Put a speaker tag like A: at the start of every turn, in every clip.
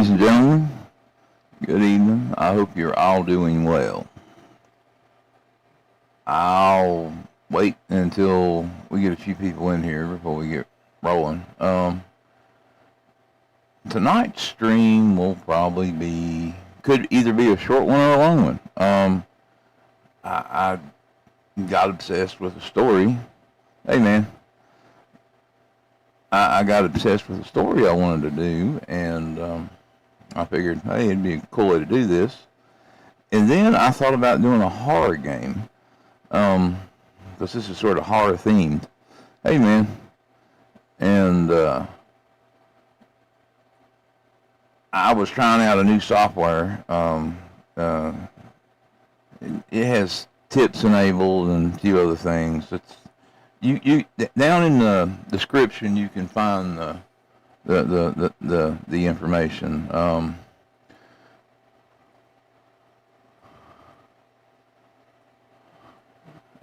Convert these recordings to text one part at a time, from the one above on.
A: Ladies and gentlemen, good evening. I hope you're all doing well. I'll wait until we get a few people in here before we get rolling. Tonight's stream will probably could either be a short one or a long one. I got obsessed with a story. Hey man, I got obsessed with a story I wanted to do, and I figured, hey, it'd be a cool way to do this. And then I thought about doing a horror game, because this is sort of horror themed. Hey man, and I was trying out a new software. It has tips enabled and a few other things. It's you down in the description you can find the information.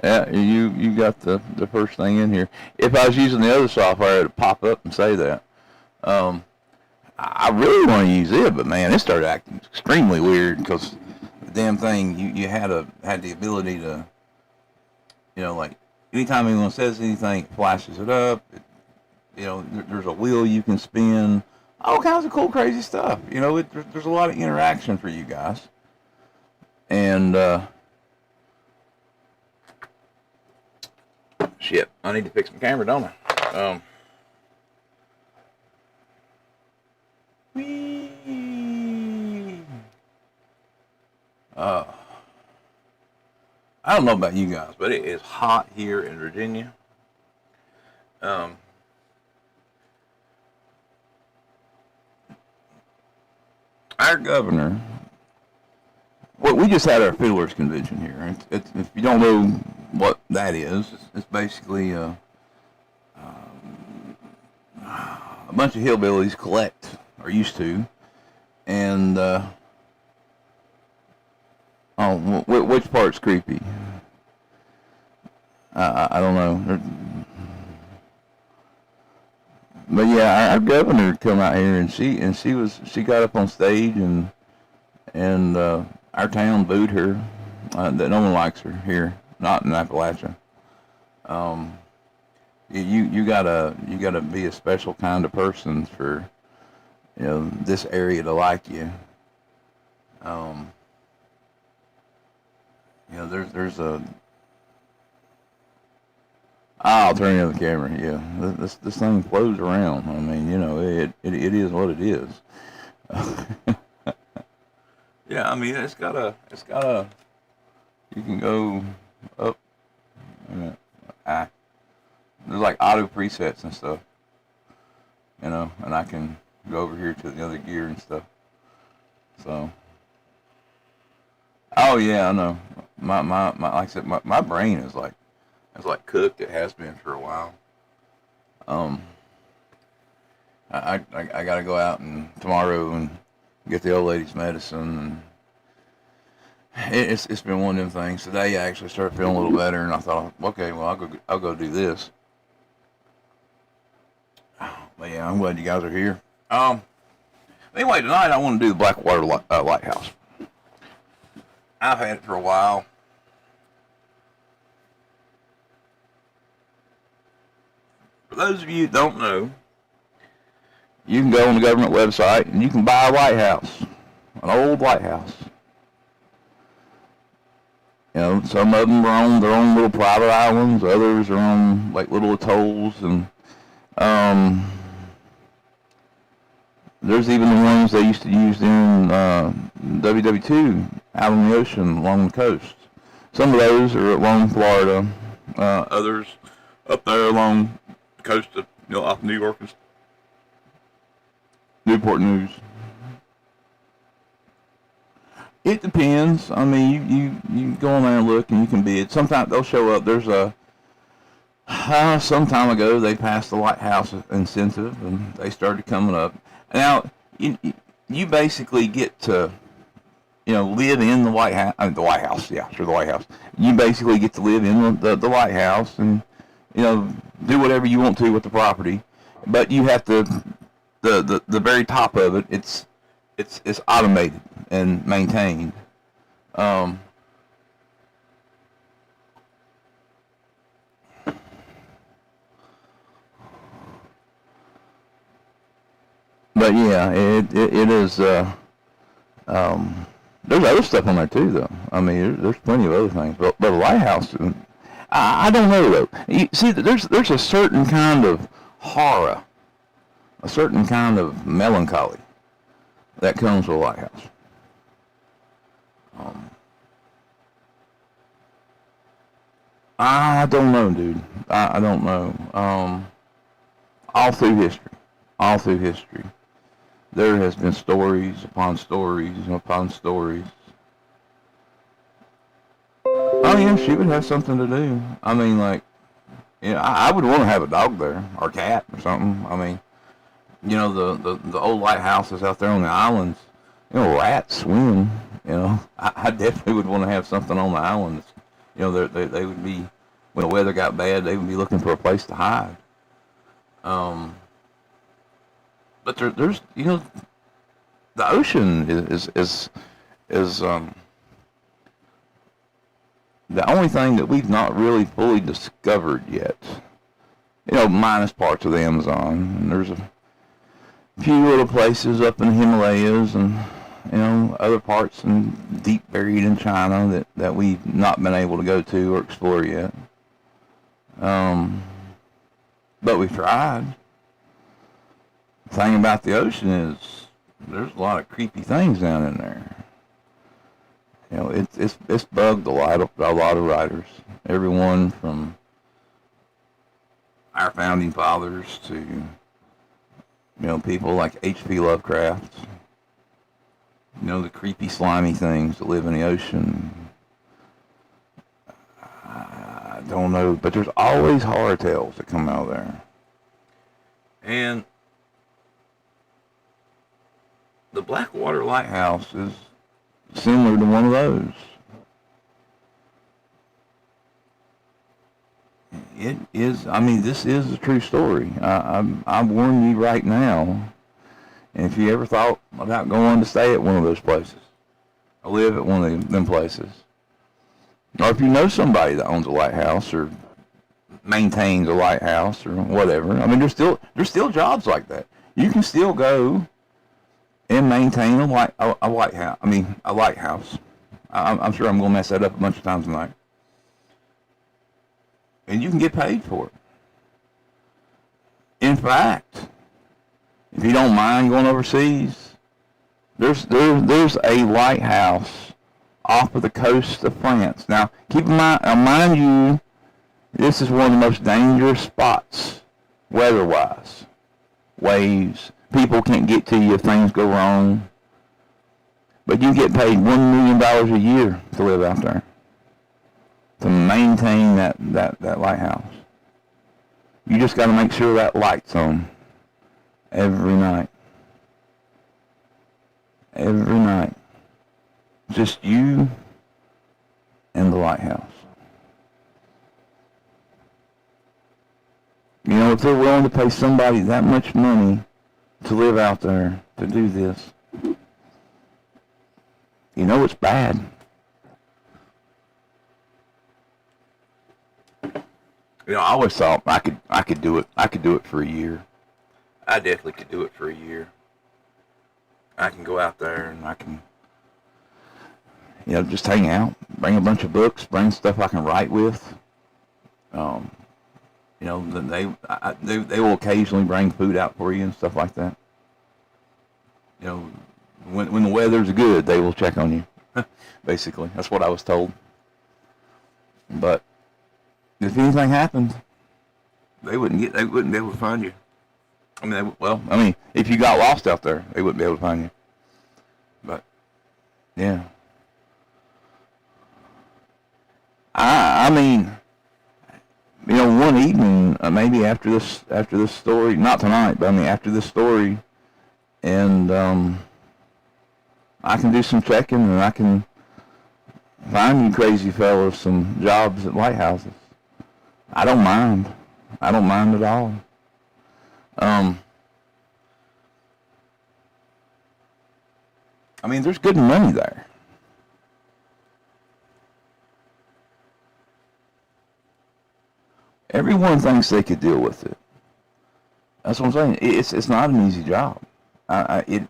A: Yeah, you got the first thing in here. If I was using the other software, it'd pop up and say that. I really want to use it, but man, it started acting extremely weird because the damn thing you had the ability to, like anytime anyone says anything, it flashes it up. There's a wheel you can spin, all kinds of cool, crazy stuff. There's a lot of interaction for you guys, and shit, I need to fix my camera, don't I? I don't know about you guys, but it is hot here in Virginia. Our governor, well, we just had our fiddlers convention here. If you don't know what that is, it's basically a bunch of hillbillies collect, or used to, and which part's creepy? I don't know. But yeah, our governor come out here and she got up on stage and our town booed her. That no one likes her here, not in Appalachia. You gotta be a special kind of person for this area to like you. There's a. I'll turn the other camera. Yeah, this thing flows around. I mean, it is what it is. Yeah, I mean, it's got a. You can go up. There's like auto presets and stuff. And I can go over here to the other gear and stuff. So. Oh yeah, I know. My like I said, my brain is like cooked. It has been for a while. I gotta go out tomorrow and get the old lady's medicine, and it's been one of them things. Today I actually started feeling a little better, and I thought, okay, well I'll go do this. But yeah, I'm glad you guys are here. Anyway, tonight I want to do the Blackwater Lighthouse. I've had it for a while. For those of you who don't know, you can go on the government website and you can buy a lighthouse, an old lighthouse. Some of them are on their own little private islands, others are on like little atolls, and there's even the ones they used to use in WW2 out on the ocean along the coast. Some of those are along Florida, others up there along the coast of off New York and Newport News. It depends. I mean, you go on there and look, and you can bid. Sometimes they'll show up. There's some time ago they passed the lighthouse incentive, and they started coming up. Now, you basically get to, live in the White House. The White House, yeah, sure, the White House. You basically get to live in the lighthouse and, do whatever you want to with the property. But you have to, the very top of it, it's it's automated and maintained. Um, but yeah, it is. There's other stuff on there too, though. I mean, there's plenty of other things. But a lighthouse, I don't know though. You see, there's a certain kind of horror, a certain kind of melancholy that comes with a lighthouse. Um, I don't know, dude. I don't know. All through history, all through history, there has been stories upon stories upon stories. Oh yeah, she would have something to do. I mean, like, I would want to have a dog there or a cat or something. I mean, the old lighthouses out there on the islands. Rats swim. I definitely would want to have something on the islands. They would be, when the weather got bad, they would be looking for a place to hide. But there's the ocean is the only thing that we've not really fully discovered yet. Minus parts of the Amazon. And there's a few little places up in the Himalayas and other parts and deep buried in China that we've not been able to go to or explore yet. But we've tried. The thing about the ocean is there's a lot of creepy things down in there. It's bugged a lot of writers. Everyone from our founding fathers to people like H.P. Lovecraft. The creepy, slimy things that live in the ocean. I don't know, but there's always horror tales that come out of there. And the Blackwater Lighthouse is similar to one of those. It is, this is a true story. I warn you right now. And if you ever thought about going to stay at one of those places, or live at one of them places, or if you know somebody that owns a lighthouse or maintains a lighthouse or whatever, there's still jobs like that. You can still go and maintain a lighthouse. A lighthouse. I'm sure I'm going to mess that up a bunch of times tonight. And you can get paid for it. In fact, if you don't mind going overseas, there's a lighthouse off of the coast of France. Now, keep in mind you, this is one of the most dangerous spots, weather-wise. Waves. People can't get to you if things go wrong. But you get paid $1 million a year to live out there, to maintain that lighthouse. You just got to make sure that light's on every night. Every night. Just you and the lighthouse. If they're willing to pay somebody that much money to live out there to do this, it's bad. I always thought I could do it. I could do it for a year. I definitely could do it for a year. I can go out there and I can, just hang out, bring a bunch of books, bring stuff I can write with. They will occasionally bring food out for you and stuff like that. When the weather's good, they will check on you. Basically, that's what I was told. But if anything happened, they wouldn't be able to find you. If you got lost out there, they wouldn't be able to find you. But yeah, one evening, maybe after this story, not tonight, but after this story, and I can do some checking and I can find you crazy fellas some jobs at lighthouses. I don't mind. I don't mind at all. I mean, there's good money there. Everyone thinks they could deal with it. That's what I'm saying. It's not an easy job. It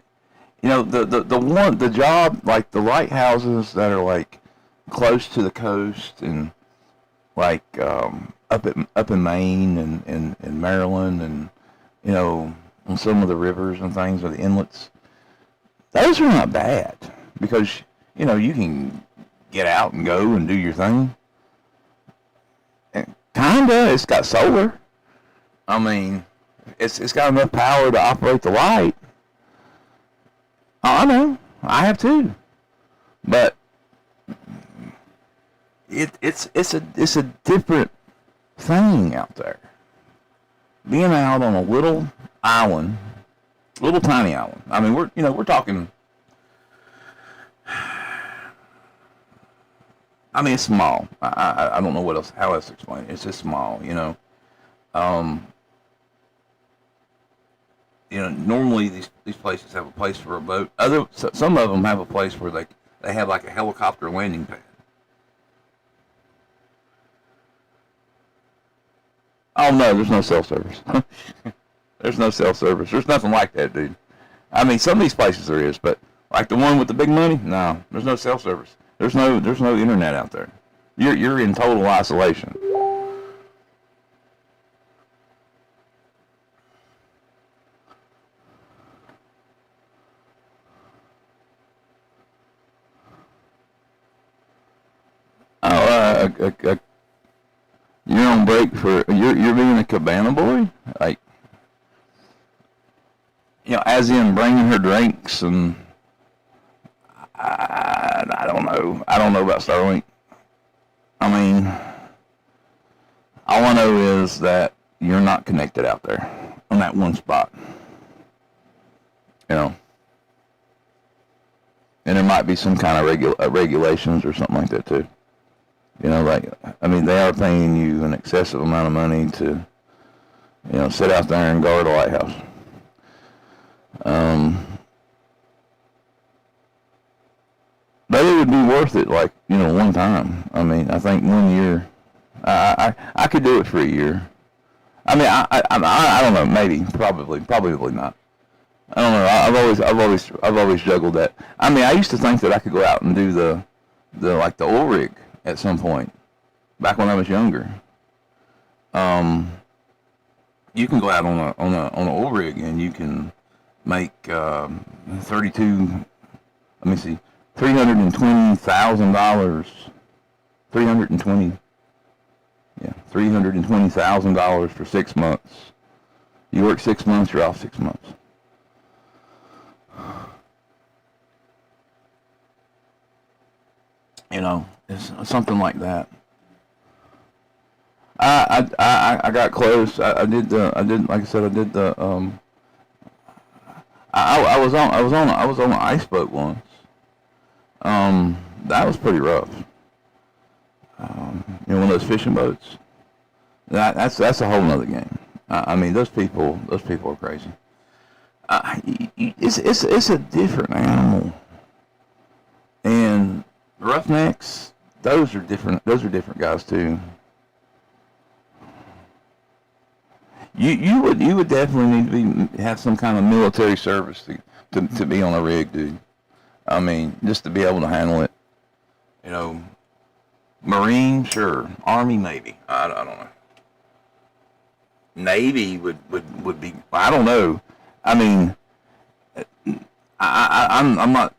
A: the job, like the lighthouses that are like close to the coast and like up in Maine and Maryland and on some of the rivers and things or the inlets, those are not bad because you can get out and go and do your thing. And kinda, it's got solar. I mean, it's got enough power to operate the light. I know, I have too, but it's a different thing out there. Being out on a little island, little tiny island. I mean, we're talking. I mean, it's small. I don't know how else to explain it. It's just small, Normally these places have a place for a boat. Some of them have a place where they have like a helicopter landing pad. Oh no, there's no cell service. There's no cell service. There's nothing like that, dude. I mean, some of these places there is, but like the one with the big money, no, there's no cell service. There's no internet out there. You're in total isolation. You're on break for you're being a cabana boy, like as in bringing her drinks and I don't know. I don't know about Starlink. I mean, all I know is that you're not connected out there on that one spot. And there might be some kind of regulations or something like that too. I mean, they are paying you an excessive amount of money to, sit out there and guard a lighthouse. But it would be worth it, like, one time. I mean, I think 1 year, I could do it for a year. I mean, I don't know, maybe, probably not. I don't know. I've always juggled that. I mean, I used to think that I could go out and do the oil rig at some point, back when I was younger. You can go out on an oil rig and you can make $320,000. $320,000 for 6 months. You work 6 months, you're off 6 months. It's something like that. I got close. I did like I said, I did the I was on an ice boat once. That was pretty rough. One of those fishing boats. That's a whole nother game. I mean, those people are crazy. It's a different animal. And roughnecks, those are different guys too. You would definitely need to have some kind of military service to be on a rig, dude. I mean, just to be able to handle it. Marine, sure. Army, maybe. I don't know. Navy would be. I don't know. I mean, I'm not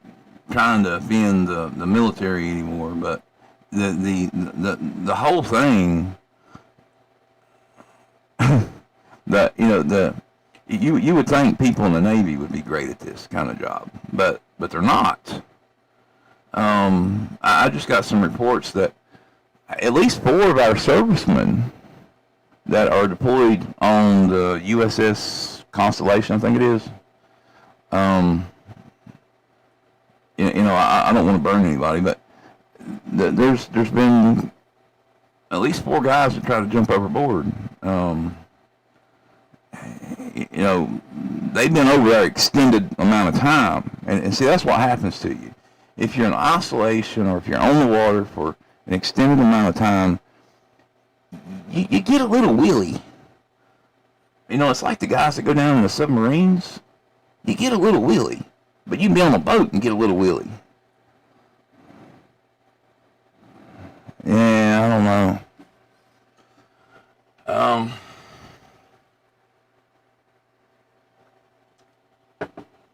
A: trying to offend the military anymore, but the whole thing. You would think people in the Navy would be great at this kind of job, but they're not. I just got some reports that at least 4 of our servicemen that are deployed on the USS Constellation, I think it is. I don't want to burn anybody, but there's been at least 4 guys that try to jump overboard. they've been over there extended amount of time. And see, that's what happens to you. If you're in isolation or if you're on the water for an extended amount of time, you get a little willy. You know, it's like the guys that go down in the submarines. You get a little willy. But you can be on a boat and get a little willy. Yeah, I don't know.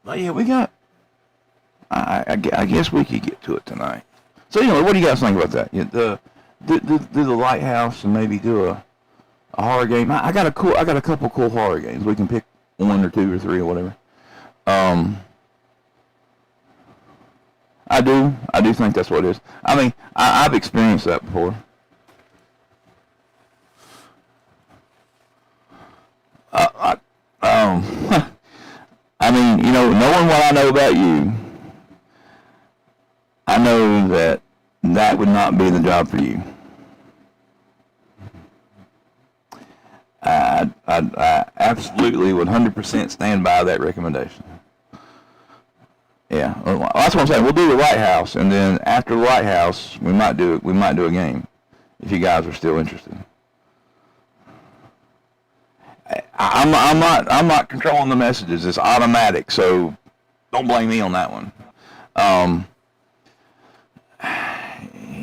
A: But yeah, we got. I guess we could get to it tonight. So anyway, what do you guys think about that? Do the lighthouse and maybe do a horror game. I got a couple cool horror games. We can pick 1 or 2 or 3 or whatever. I do think that's what it is. I mean, I've experienced that before. I mean, you know, knowing what I know about you, I know that would not be the job for you. I absolutely 100% stand by that recommendation. Yeah, well, that's what I'm saying. We'll do the lighthouse, and then after the lighthouse, we might do a game, if you guys are still interested. I'm not controlling the messages. It's automatic, so don't blame me on that one.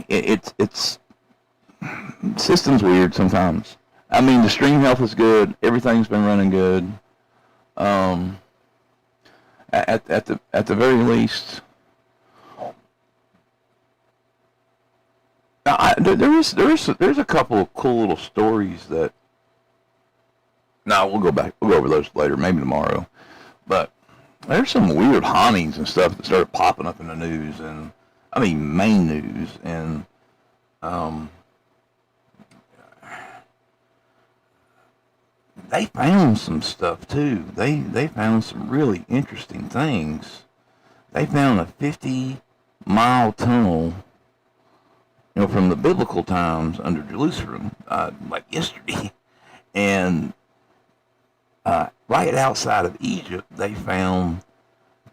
A: It's system's weird sometimes. I mean, the stream health is good. Everything's been running good. At the very least, there's a couple of cool little stories that. No, we'll go over those later, maybe tomorrow. But there's some weird hauntings and stuff that started popping up in the news, and I mean main news, and they found some stuff too. They found some really interesting things. They found a 50-mile tunnel, you know, from the biblical times under Jerusalem, like yesterday, and right outside of Egypt, they found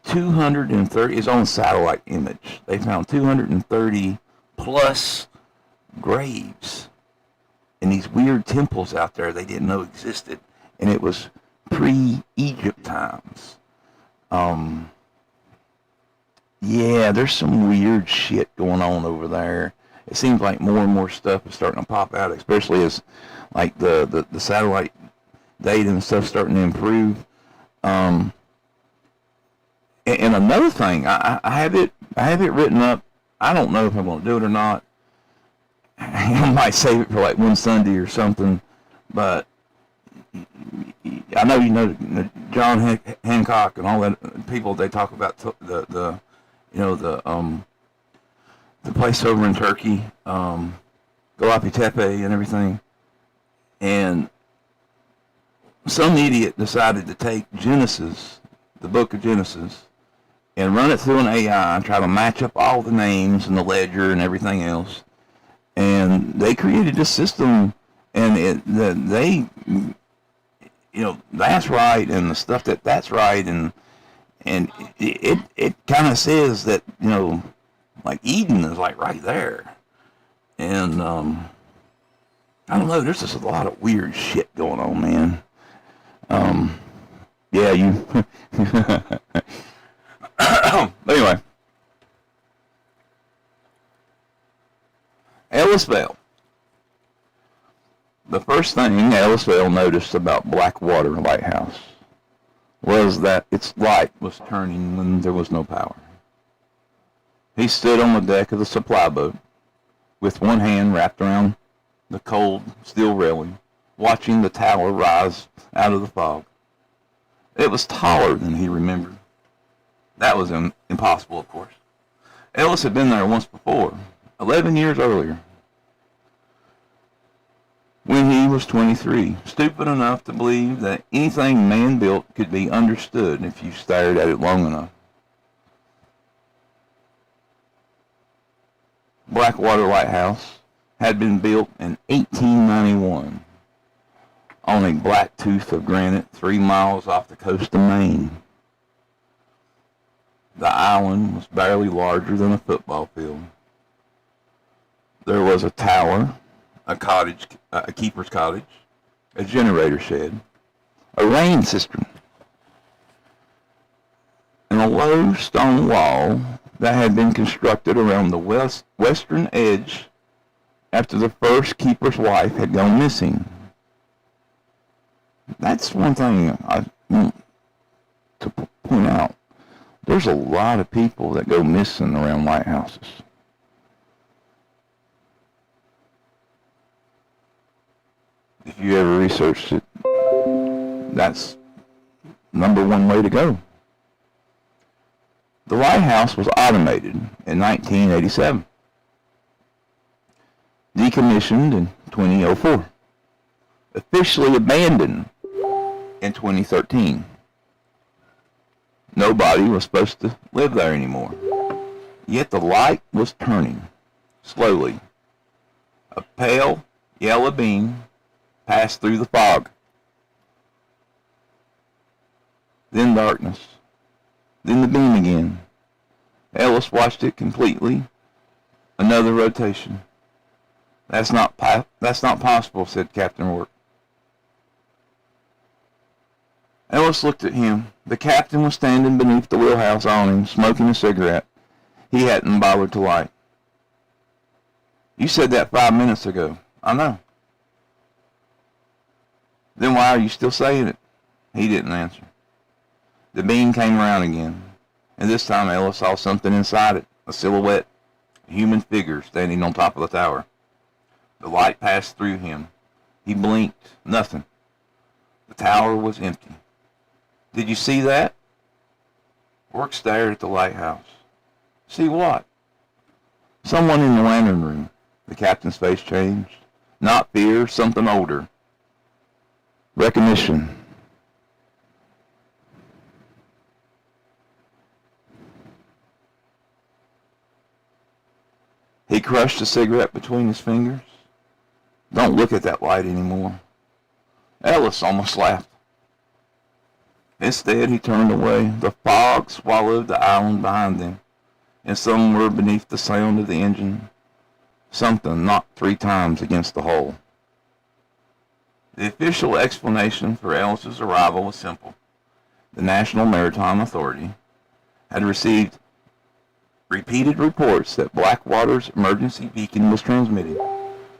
A: 230. It's on satellite image. They found 230 plus graves in these weird temples out there they didn't know existed, and it was pre-Egypt times. Yeah, there's some weird shit going on over there. It seems like more and more stuff is starting to pop out, especially as like the satellite data and stuff starting to improve. And another thing, I have it written up. I don't know if I'm going to do it or not. I might save it for like one Sunday or something, but I know you know John Hancock and all that people. They talk about the place over in Turkey, Göbekli Tepe and everything, and some idiot decided to take Genesis, the book of Genesis, and run it through an AI and try to match up all the names and the ledger and everything else. And they created this system, and they, you know, that's right, and the stuff that's right, and it kind of says that, you know, like Eden is like right there, and I don't know. There's just a lot of weird shit going on, man. Yeah, you. Anyway. Ellisville. The first thing Ellisville noticed about Blackwater Lighthouse was that its light was turning when there was no power. He stood on the deck of the supply boat with one hand wrapped around the cold steel railing, watching the tower rise out of the fog. It was taller than he remembered. That was impossible, of course. Ellis had been there once before, 11 years earlier, when he was 23, stupid enough to believe that anything man built could be understood if you stared at it long enough. Blackwater Lighthouse had been built in 1891. on a black tooth of granite 3 miles off the coast of Maine. The island was barely larger than a football field. There was a tower, a cottage, a keeper's cottage, a generator shed, a rain cistern, and a low stone wall that had been constructed around the western edge after the first keeper's wife had gone missing. That's one thing I want to point out. There's a lot of people that go missing around lighthouses. If you ever researched it, that's number one way to go. The lighthouse was automated in 1987, decommissioned in 2004, officially abandoned in 2013. Nobody was supposed to live there anymore. Yet the light was turning, slowly. A pale yellow beam passed through the fog. Then darkness. Then the beam again. Ellis watched it completely. Another rotation. That's not possible, said Captain Rourke. Ellis looked at him. The captain was standing beneath the wheelhouse awning, smoking a cigarette he hadn't bothered to light. You said that 5 minutes ago. I know. Then why are you still saying it? He didn't answer. The beam came around again, and this time Ellis saw something inside it, a silhouette, a human figure standing on top of the tower. The light passed through him. He blinked. Nothing. The tower was empty. Did you see that? Rourke stared at the lighthouse. See what? Someone in the lantern room. The captain's face changed. Not fear, something older. Recognition. He crushed a cigarette between his fingers. Don't look at that light anymore. Ellis almost laughed. Instead, he turned away. The fog swallowed the island behind them, and somewhere beneath the sound of the engine, something knocked 3 times against the hull. The official explanation for Ellis's arrival was simple. The National Maritime Authority had received repeated reports that Blackwater's emergency beacon was transmitting.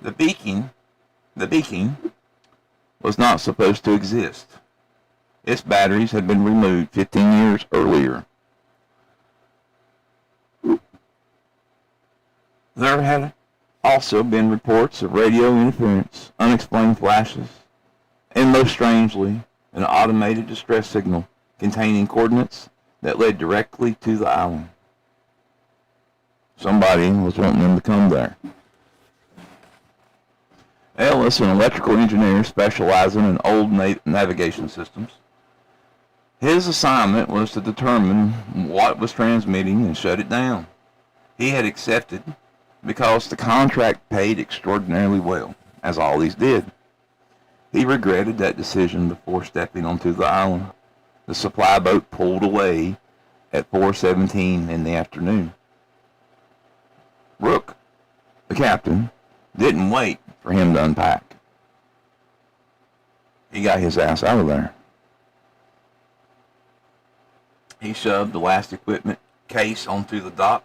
A: The beacon was not supposed to exist. Its batteries had been removed 15 years earlier. There had also been reports of radio interference, unexplained flashes, and most strangely, an automated distress signal containing coordinates that led directly to the island. Somebody was wanting them to come there. Ellis, an electrical engineer specializing in old navigation systems, his assignment was to determine what was transmitting and shut it down. He had accepted because the contract paid extraordinarily well, as all these did. He regretted that decision before stepping onto the island. The supply boat pulled away at 4:17 in the afternoon. Rourke, the captain, didn't wait for him to unpack. He got his ass out of there. He shoved the last equipment case onto the dock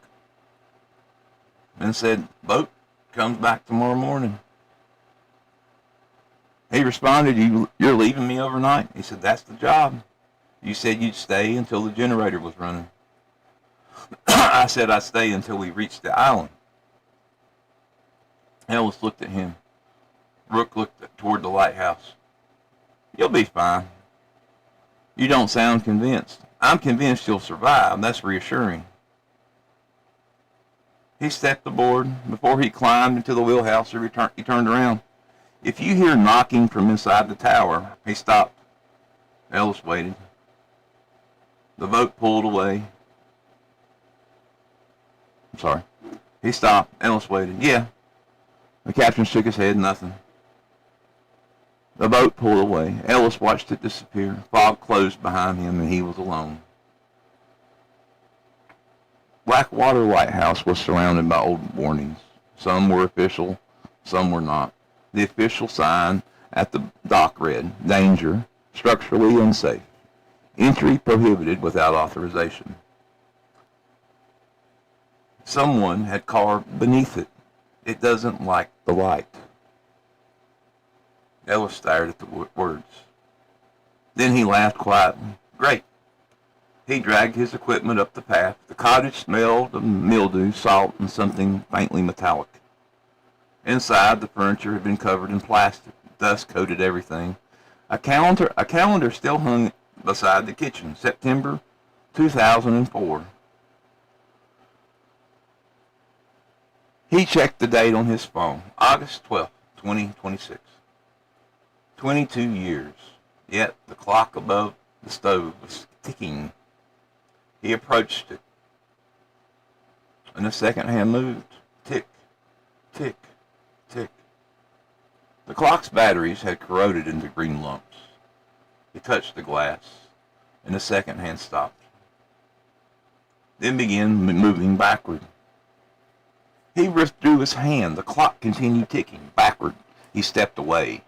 A: and said, "Boat comes back tomorrow morning." He responded, "You're leaving me overnight?" He said, "That's the job. You said you'd stay until the generator was running." I said I'd stay until we reached the island. Ellis looked at him. Rourke looked toward the lighthouse. "You'll be fine. You don't sound convinced." "I'm convinced you'll survive. That's reassuring." He stepped aboard. Before he climbed into the wheelhouse, he turned around. "If you hear knocking from inside the tower," he stopped. Ellis waited. The boat pulled away. I'm sorry. He stopped. Ellis waited. "Yeah." The captain shook his head. "Nothing." The boat pulled away. Ellis watched it disappear. Fog closed behind him, and he was alone. Blackwater Lighthouse was surrounded by old warnings. Some were official, some were not. The official sign at the dock read, "Danger, structurally unsafe. Entry prohibited without authorization." Someone had carved beneath it, "It doesn't like the light." Ellis stared at the words. Then he laughed quietly. Great. He dragged his equipment up the path. The cottage smelled of mildew, salt, and something faintly metallic. Inside, the furniture had been covered in plastic. Dust coated everything. A calendar still hung beside the kitchen. September 2004. He checked the date on his phone. August 12th, 2026. 22 years. Yet the clock above the stove was ticking. He approached it, and the second hand moved. Tick, tick, tick. The clock's batteries had corroded into green lumps. He touched the glass, and the second hand stopped. Then began moving backward. He withdrew his hand. The clock continued ticking. Backward. He stepped away.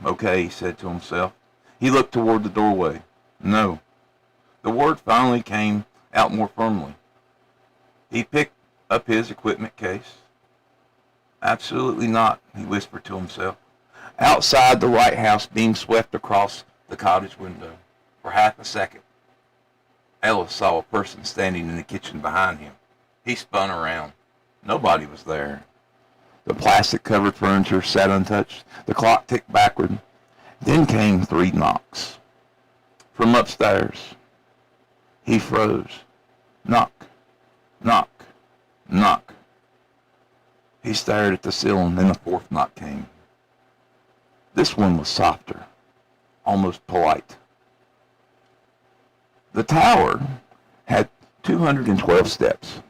A: Okay, he said to himself. He looked toward the doorway. No. The word finally came out more firmly. He picked up his equipment case. Absolutely not, he whispered to himself. Outside, the lighthouse beam swept across the cottage window. For half a second, Ellis saw a person standing in the kitchen behind him. He spun around. Nobody was there. The plastic-covered furniture sat untouched. The clock ticked backward. Then came 3 knocks. From upstairs. He froze. Knock, knock, knock. He stared at the ceiling, then the 4th knock came. This one was softer, almost polite. The tower had 212 steps.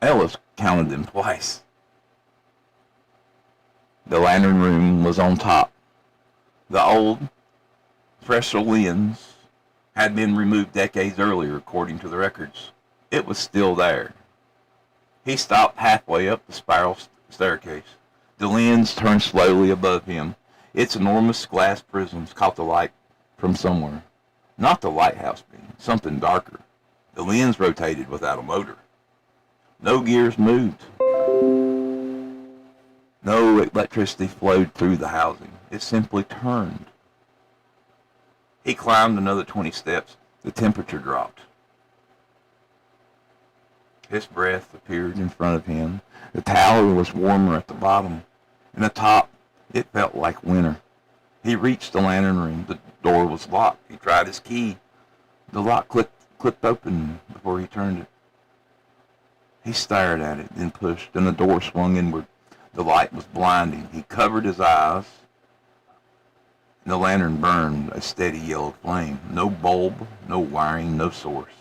A: Ellis counted them twice. The lantern room was on top. The old Fresco-Lyons had been removed decades earlier, according to the records. It was still there. He stopped halfway up the spiral staircase. The lens turned slowly above him. Its enormous glass prisms caught the light from somewhere. Not the lighthouse beam, something darker. The lens rotated without a motor. No gears moved. No electricity flowed through the housing. It simply turned. He climbed another 20 steps. The temperature dropped. His breath appeared in front of him. The tower was warmer at the bottom. In the top, it felt like winter. He reached the lantern room. The door was locked. He tried his key. The lock clicked open before he turned it. He stared at it, then pushed, and the door swung inward. The light was blinding. He covered his eyes. The lantern burned a steady yellow flame. No bulb, no wiring, no source.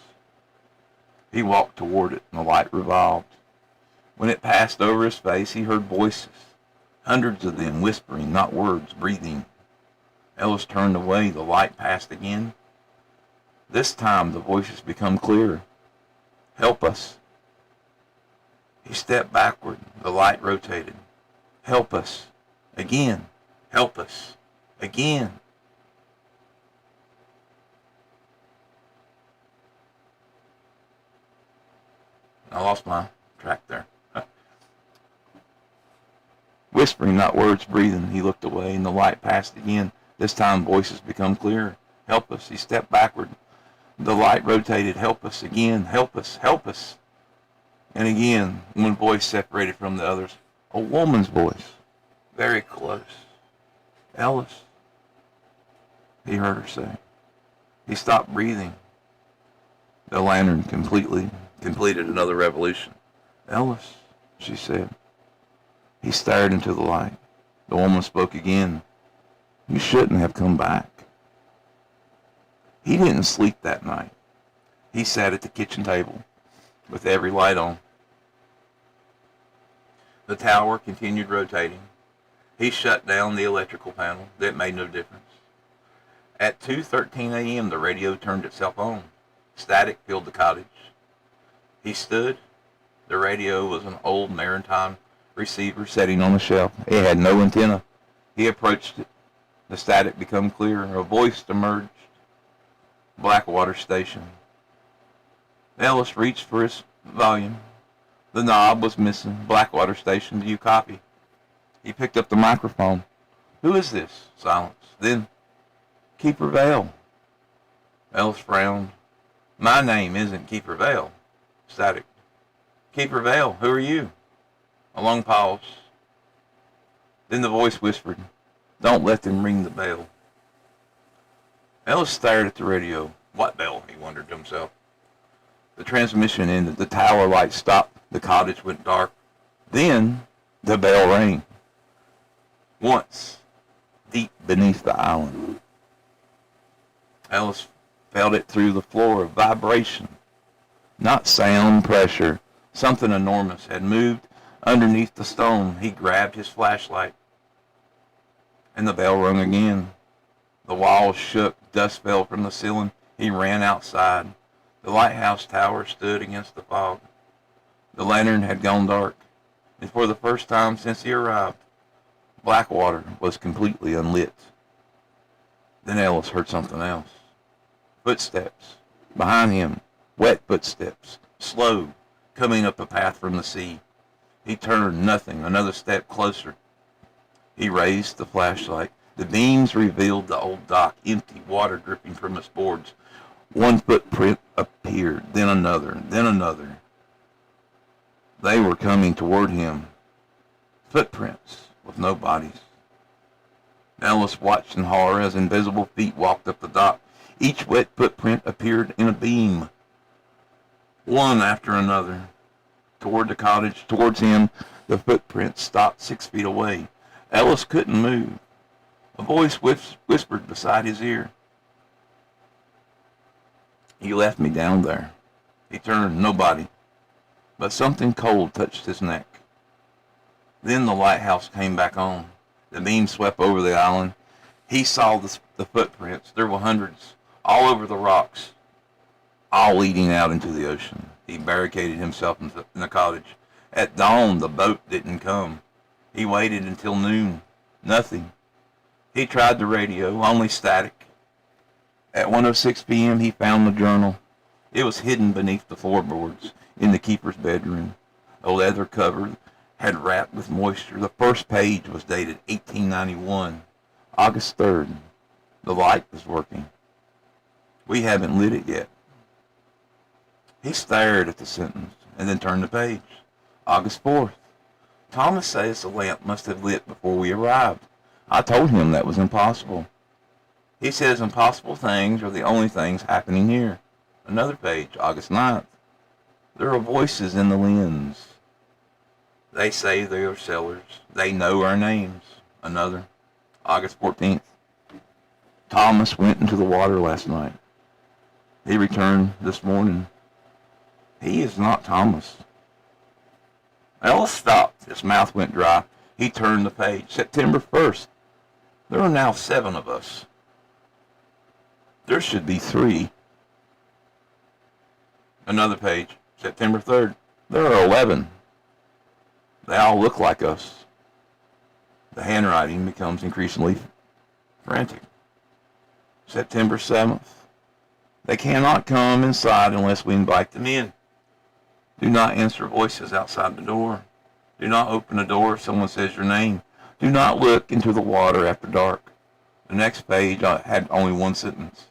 A: He walked toward it, and the light revolved. When it passed over his face, he heard voices. Hundreds of them whispering, not words, breathing. Ellis turned away. The light passed again. This time the voices became clearer. Help us. He stepped backward. The light rotated. Help us. Again. Help us. Again. I lost my track there. Whispering, not words, breathing. He looked away, and the light passed again. This time voices become clearer. Help us. He stepped backward. The light rotated. Help us. Again. Help us. Help us. And again, one voice separated from the others. A woman's voice. Very close. Ellis. He heard her say. He stopped breathing. The lantern completed another revolution. Ellis, she said. He stared into the light. The woman spoke again. You shouldn't have come back. He didn't sleep that night. He sat at the kitchen table with every light on. The tower continued rotating. He shut down the electrical panel. That made no difference. At 2:13 a.m., the radio turned itself on. Static filled the cottage. He stood. The radio was an old maritime receiver sitting on a shelf. It had no antenna. He approached it. The static became clearer. A voice emerged. Blackwater Station. Ellis reached for his volume. The knob was missing. Blackwater Station, do you copy? He picked up the microphone. Who is this? Silence. Then, Keeper Vale. Ellis frowned. My name isn't Keeper Vale. Static. Keeper Vale, who are you? A long pause. Then the voice whispered, don't let them ring the bell. Ellis stared at the radio. What bell? He wondered to himself. The transmission ended. The tower light stopped. The cottage went dark. Then the bell rang. Once, deep beneath the island. Ellis felt it through the floor, a vibration. Not sound, pressure. Something enormous had moved underneath the stone. He grabbed his flashlight. And the bell rung again. The walls shook. Dust fell from the ceiling. He ran outside. The lighthouse tower stood against the fog. The lantern had gone dark. And for the first time since he arrived, Blackwater was completely unlit. Then Ellis heard something else. Footsteps. Behind him, wet footsteps. Slow, coming up a path from the sea. He turned. Nothing. Another step closer. He raised the flashlight. The beams revealed the old dock, empty, water dripping from its boards. One footprint appeared, then another, then another. They were coming toward him. Footprints with no bodies. Ellis watched in horror as invisible feet walked up the dock. Each wet footprint appeared in a beam. One after another. Toward the cottage, towards him, the footprints stopped 6 feet away. Ellis couldn't move. A voice whispered beside his ear. You left me down there. He turned. Nobody. But something cold touched his neck. Then the lighthouse came back on. The beam swept over the island. He saw the footprints. There were hundreds, all over the rocks, all leading out into the ocean. He barricaded himself in the cottage. At dawn, the boat didn't come. He waited until noon. Nothing. He tried the radio, only static. At 1:06 p.m., he found the journal. It was hidden beneath the floorboards in the keeper's bedroom. A leather cover had wrapped with moisture. The first page was dated 1891, August 3rd. The light was working. We haven't lit it yet. He stared at the sentence and then turned the page. August 4th. Thomas says the lamp must have lit before we arrived. I told him that was impossible. He says impossible things are the only things happening here. Another page, August 9th. There are voices in the lens. They say they are sellers. They know our names. Another, August 14th. Thomas went into the water last night. He returned this morning. He is not Thomas. Ellis stopped. His mouth went dry. He turned the page. September 1st. There are now 7 of us. There should be 3. Another page. September 3rd. There are 11. They all look like us. The handwriting becomes increasingly frantic. September 7th. They cannot come inside unless we invite them in. Do not answer voices outside the door. Do not open the door if someone says your name. Do not look into the water after dark. The next page had only one sentence.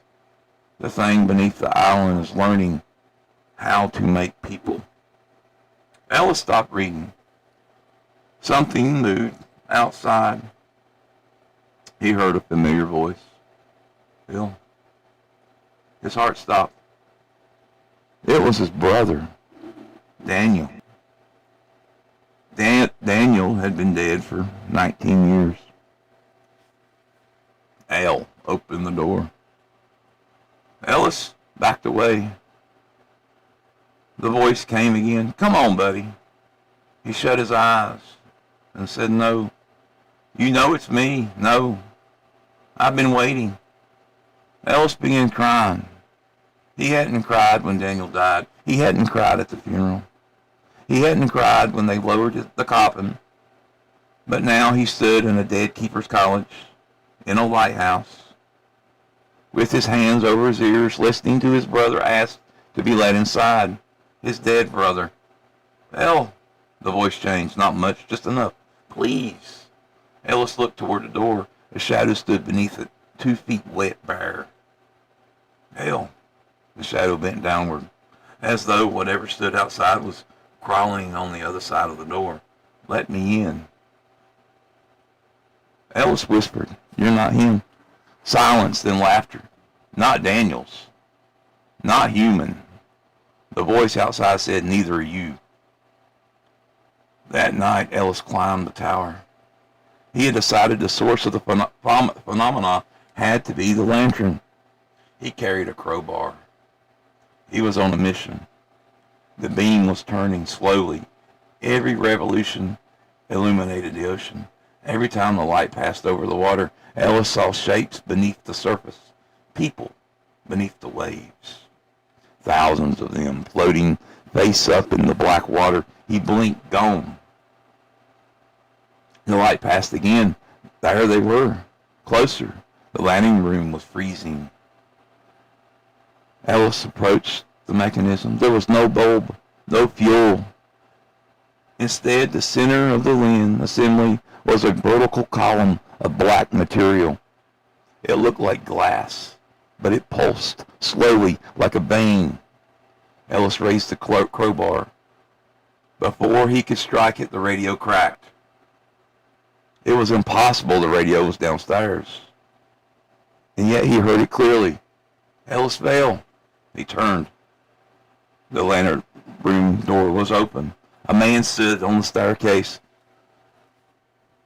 A: The thing beneath the island is learning how to make people. Ellis stopped reading. Something moved outside. He heard a familiar voice. Bill. His heart stopped. It was his brother, Daniel. Daniel had been dead for 19 years. Al opened the door. Ellis backed away. The voice came again. Come on, buddy. He shut his eyes and said, "No. You know it's me. No. I've been waiting." Ellis began crying. He hadn't cried when Daniel died. He hadn't cried at the funeral. He hadn't cried when they lowered the coffin. But now he stood in a dead keeper's college, in a lighthouse, with his hands over his ears, listening to his brother ask to be let inside. His dead brother. "El," the voice changed. "Not much, just enough. Please." Ellis looked toward the door. A shadow stood beneath it, 2 feet wet bare. "El." The shadow bent downward, as though whatever stood outside was crawling on the other side of the door. "Let me in." Ellis whispered, "You're not him." Silence, then laughter. "Not Daniel's. Not human." The voice outside said, "Neither are you." That night, Ellis climbed the tower. He had decided the source of the phenomena had to be the lantern. He carried a crowbar. He was on a mission. The beam was turning slowly. Every revolution illuminated the ocean. Every time the light passed over the water, Ellis saw shapes beneath the surface, people beneath the waves. Thousands of them floating face up in the black water. He blinked, gone. The light passed again. There they were, closer. The landing room was freezing. Ellis approached the mechanism. There was no bulb, no fuel. Instead, the center of the LIN assembly was a vertical column of black material. It looked like glass, but it pulsed slowly like a vein. Ellis raised the crowbar. Before he could strike it, the radio cracked. It was impossible. The radio was downstairs. And yet he heard it clearly. "Ellis Vale." He turned. The lantern room door was open. A man stood on the staircase.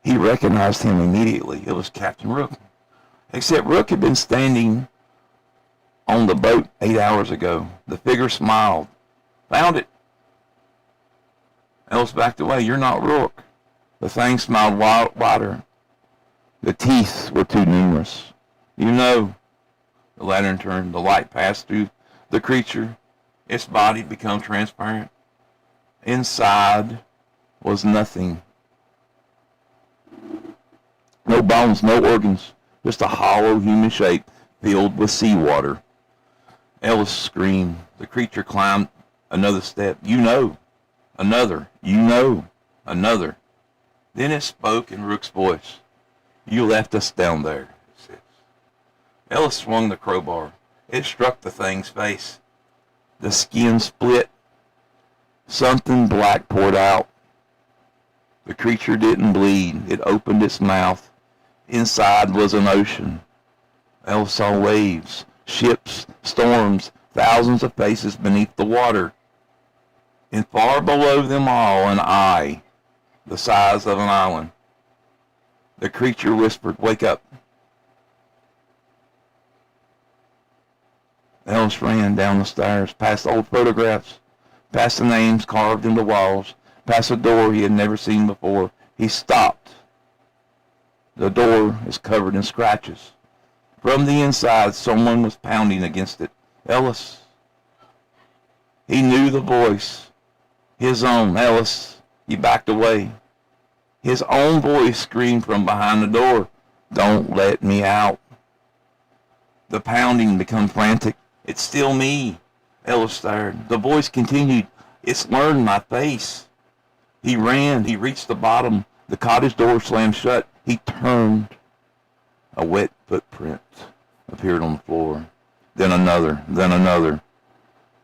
A: He recognized him immediately. It was Captain Rook. Except Rook had been standing on the boat 8 hours ago. The figure smiled. "Found it." Ellis backed away. "You're not Rook." The thing smiled wider. The teeth were too numerous. "You know." The lantern turned. The light passed through the creature. Its body became transparent. Inside was nothing. No bones, no organs, just a hollow human shape filled with seawater. Ellis screamed. The creature climbed another step. "You know." Another. "You know." Another. Then it spoke in Rook's voice. "You left us down there," it says. Ellis swung the crowbar. It struck the thing's face. The skin split. Something black poured out. The creature didn't bleed. It opened its mouth. Inside was an ocean. Ellis saw waves, ships, storms, thousands of faces beneath the water. And far below them all, an eye, the size of an island. The creature whispered, "Wake up." Ellis ran down the stairs, past old photographs, past the names carved in the walls, past a door he had never seen before. He stopped. The door is covered in scratches. From the inside, someone was pounding against it. Ellis. He knew the voice. His own. "Ellis." He backed away. His own voice screamed from behind the door, "Don't let me out." The pounding became frantic. "It's still me." Ellis stared. The voice continued, "It's learned my face." He ran. He reached the bottom. The cottage door slammed shut. He turned. A wet footprint appeared on the floor. Then another. Then another.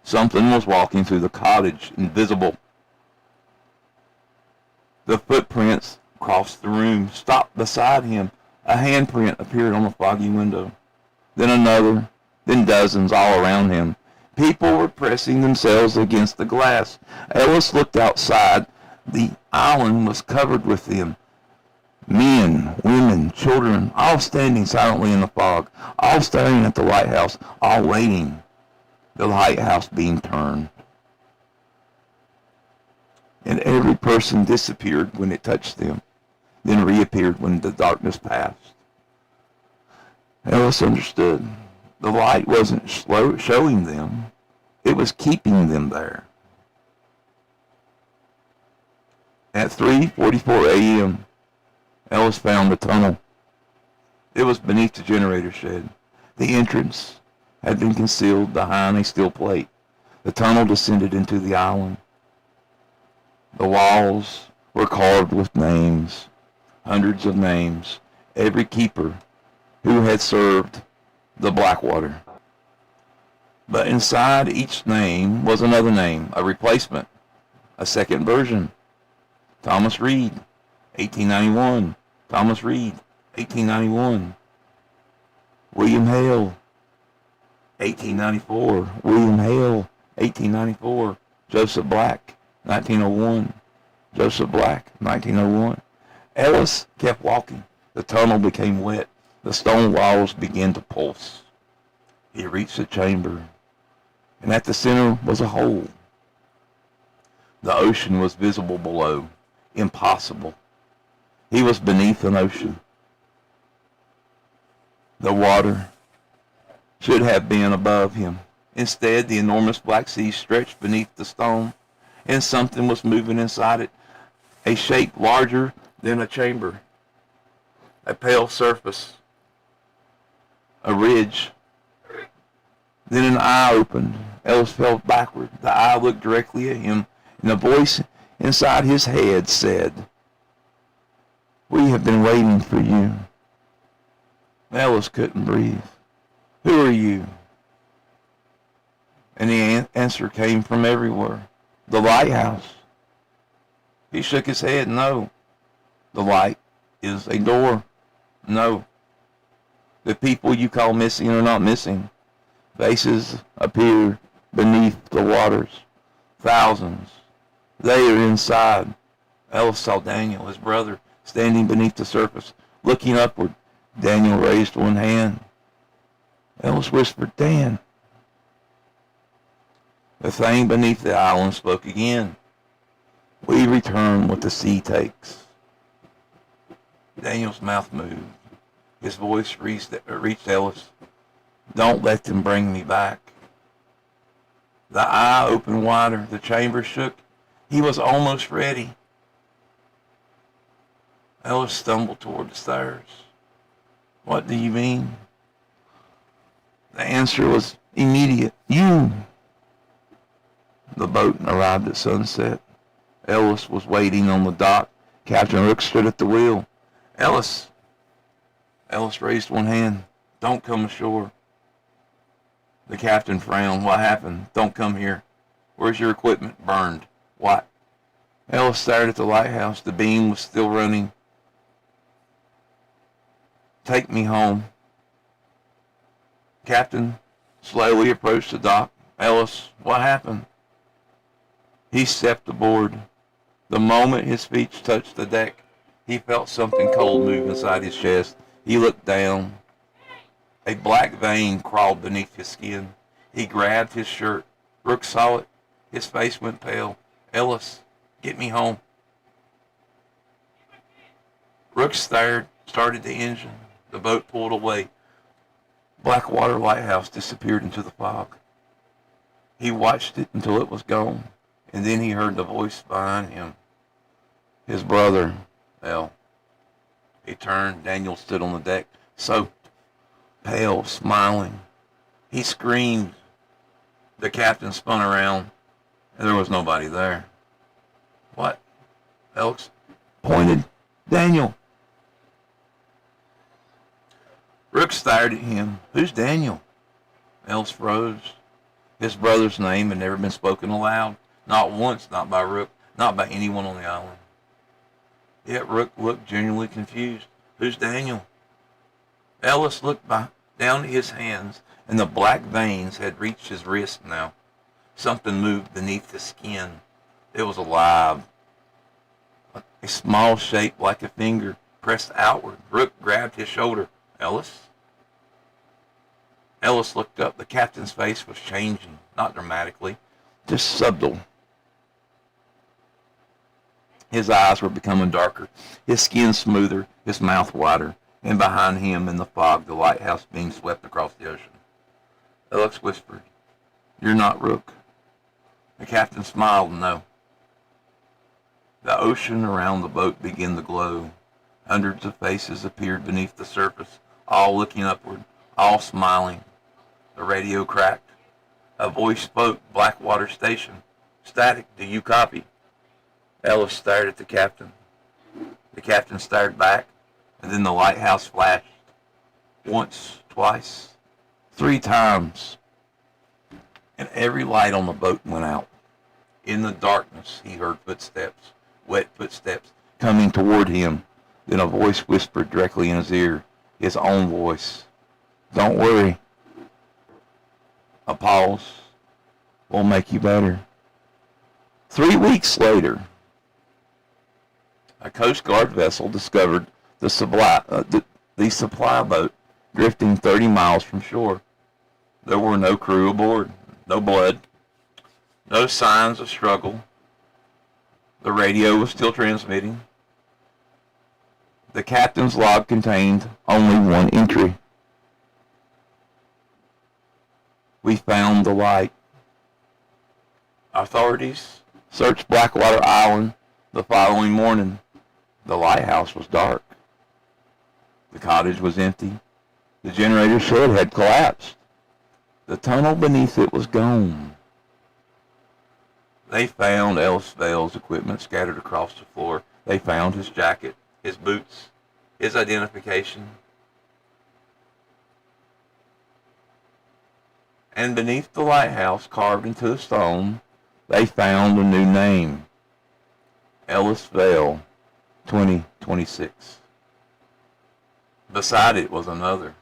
A: Something was walking through the cottage, invisible. The footprints crossed the room, stopped beside him. A handprint appeared on the foggy window. Then another. Then dozens all around him. People were pressing themselves against the glass. Ellis looked outside. The island was covered with them. Men, women, children, all standing silently in the fog, all staring at the lighthouse, all waiting. The lighthouse being turned. And every person disappeared when it touched them. then reappeared when the darkness passed. Ellis understood. The light wasn't showing them. It was keeping them there. At 3:44 a.m., Ellis found the tunnel. It was beneath the generator shed. The entrance had been concealed behind a steel plate. The tunnel descended into the island. The walls were carved with names, hundreds of names, every keeper who had served the Blackwater. But inside each name was another name, a replacement, a second version. Thomas Reed, 1891. Thomas Reed, 1891. William Hale, 1894. William Hale, 1894. Joseph Black, 1901. Joseph Black, 1901. Ellis kept walking. The tunnel became wet. The stone walls began to pulse. He reached the chamber, and at the center was a hole. The ocean was visible below. Impossible. He was beneath an ocean. The water should have been above him. Instead, the enormous black sea stretched beneath the stone, and something was moving inside it, a shape larger than a chamber, a pale surface, a ridge. Then an eye opened. Ellis fell backward. The eye looked directly at him, and a voice inside his head said, "We have been waiting for you." Ellis couldn't breathe. "Who are you?" And the answer came from everywhere. "The lighthouse." He shook his head. "No. The light is a door." "No. The people you call missing are not missing." Faces appeared beneath the waters. Thousands. They are inside. Ellis saw Daniel, his brother, standing beneath the surface, looking upward. Daniel raised one hand. Ellis whispered, "Dan." The thing beneath the island spoke again. "We return what the sea takes." Daniel's mouth moved. His voice reached Ellis. "Don't let them bring me back." The eye opened wider. The chamber shook. He was almost ready. Ellis stumbled toward the stairs. "What do you mean?" The answer was immediate. "You." The boat arrived at sunset. Ellis was waiting on the dock. Captain Rook stood at the wheel. "Ellis." Ellis raised one hand. "Don't come ashore." The captain frowned. "What happened?" "Don't come here." "Where's your equipment?" "Burned." "What?" Ellis stared at the lighthouse. The beam was still running. "Take me home." Captain slowly approached the dock. "Ellis, what happened?" He stepped aboard. The moment his feet touched the deck, he felt something cold move inside his chest. He looked down. A black vein crawled beneath his skin. He grabbed his shirt. Rook saw it. His face went pale. "Ellis, get me home." Rook started the engine. The boat pulled away. Blackwater Lighthouse disappeared into the fog. He watched it until it was gone, and then he heard the voice behind him. His brother, El. He turned. Daniel stood on the deck, soaked, pale, smiling. He screamed. The captain spun around, and there was nobody there. "What?" Elks pointed. "Daniel." Rook stared at him. "Who's Daniel?" Ellis froze. His brother's name had never been spoken aloud. Not once, not by Rook, not by anyone on the island. Yet Rook looked genuinely confused. "Who's Daniel?" Ellis looked down at his hands, and the black veins had reached his wrist now. Something moved beneath the skin. It was alive. A small shape like a finger pressed outward. Rook grabbed his shoulder. "Ellis?" Ellis looked up. The captain's face was changing, not dramatically, just subtle. His eyes were becoming darker, his skin smoother, his mouth wider, and behind him in the fog the lighthouse beam swept across the ocean. Ellis whispered, "You're not Rook." The captain smiled no. The ocean around the boat began to glow. Hundreds of faces appeared beneath the surface, all looking upward, all smiling. The radio cracked. A voice spoke, "Blackwater Station. Static, do you copy?" Ellis stared at the captain. The captain stared back, and then the lighthouse flashed. Once, twice, 3 times, and every light on the boat went out. In the darkness, he heard footsteps, wet footsteps, coming toward him. Then a voice whispered directly in his ear, his own voice, "Don't worry." A pause. "We'll make you better." 3 weeks later, a Coast Guard vessel discovered the supply boat drifting 30 miles from shore. There were no crew aboard, no blood, no signs of struggle. The radio was still transmitting. The captain's log contained only one entry. "We found the light." Authorities searched Blackwater Island the following morning. The lighthouse was dark. The cottage was empty. The generator shed had collapsed. The tunnel beneath it was gone. They found Ellis Vale's equipment scattered across the floor. They found his jacket, his boots, his identification. And beneath the lighthouse, carved into the stone, they found a new name. Ellis Vale, 2026. Beside it was another.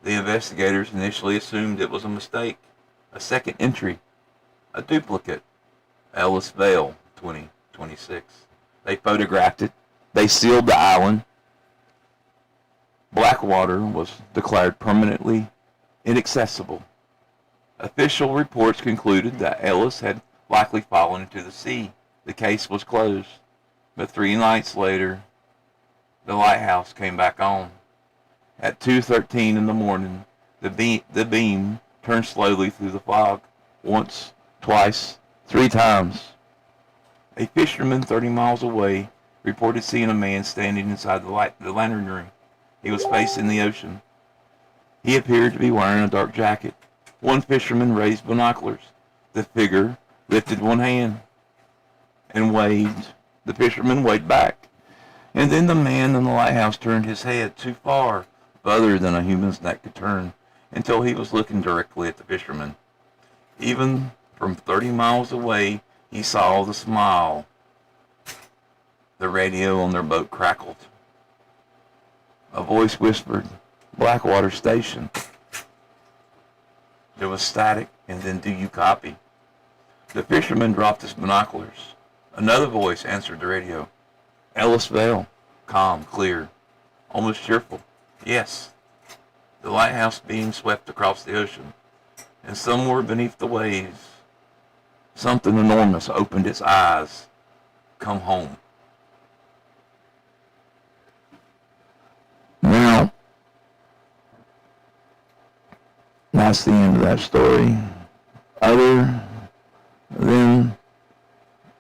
A: The investigators initially assumed it was a mistake, a second entry, a duplicate. Ellis Vale, 2026. They photographed it. They sealed the island. Blackwater was declared permanently inaccessible. Official reports concluded that Ellis had likely fallen into the sea. The case was closed. But 3 nights later, the lighthouse came back on. At 2:13 in the morning, the beam turned slowly through the fog. Once, twice, 3 times. A fisherman 30 miles away reported seeing a man standing inside the lantern ring. He was facing the ocean. He appeared to be wearing a dark jacket. One fisherman raised binoculars. The figure lifted one hand and waved. The fisherman waved back. And then the man in the lighthouse turned his head too far, further than a human's neck could turn, until he was looking directly at the fisherman. Even from 30 miles away, he saw the smile. The radio on their boat crackled. A voice whispered, "Blackwater Station." There was static, and then, "Do you copy?" The fisherman dropped his binoculars. Another voice answered the radio. "Ellis Vale." Calm, clear, almost cheerful. "Yes." The lighthouse beam swept across the ocean, and somewhere beneath the waves, something enormous opened its eyes. "Come home." Now, that's the end of that story. Other than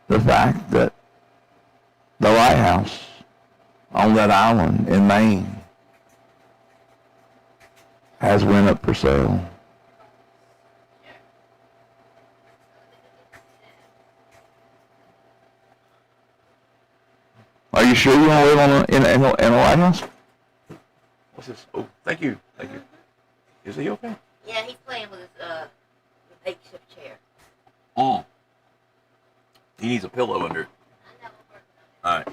A: the fact that the lighthouse on that island in Maine has went up for sale. Are you sure you want to live in a lighthouse? What's this? Oh, thank you. Thank you. Is he okay?
B: Yeah, he's playing with his makeshift chair.
A: Oh. He needs a pillow under it. Alright.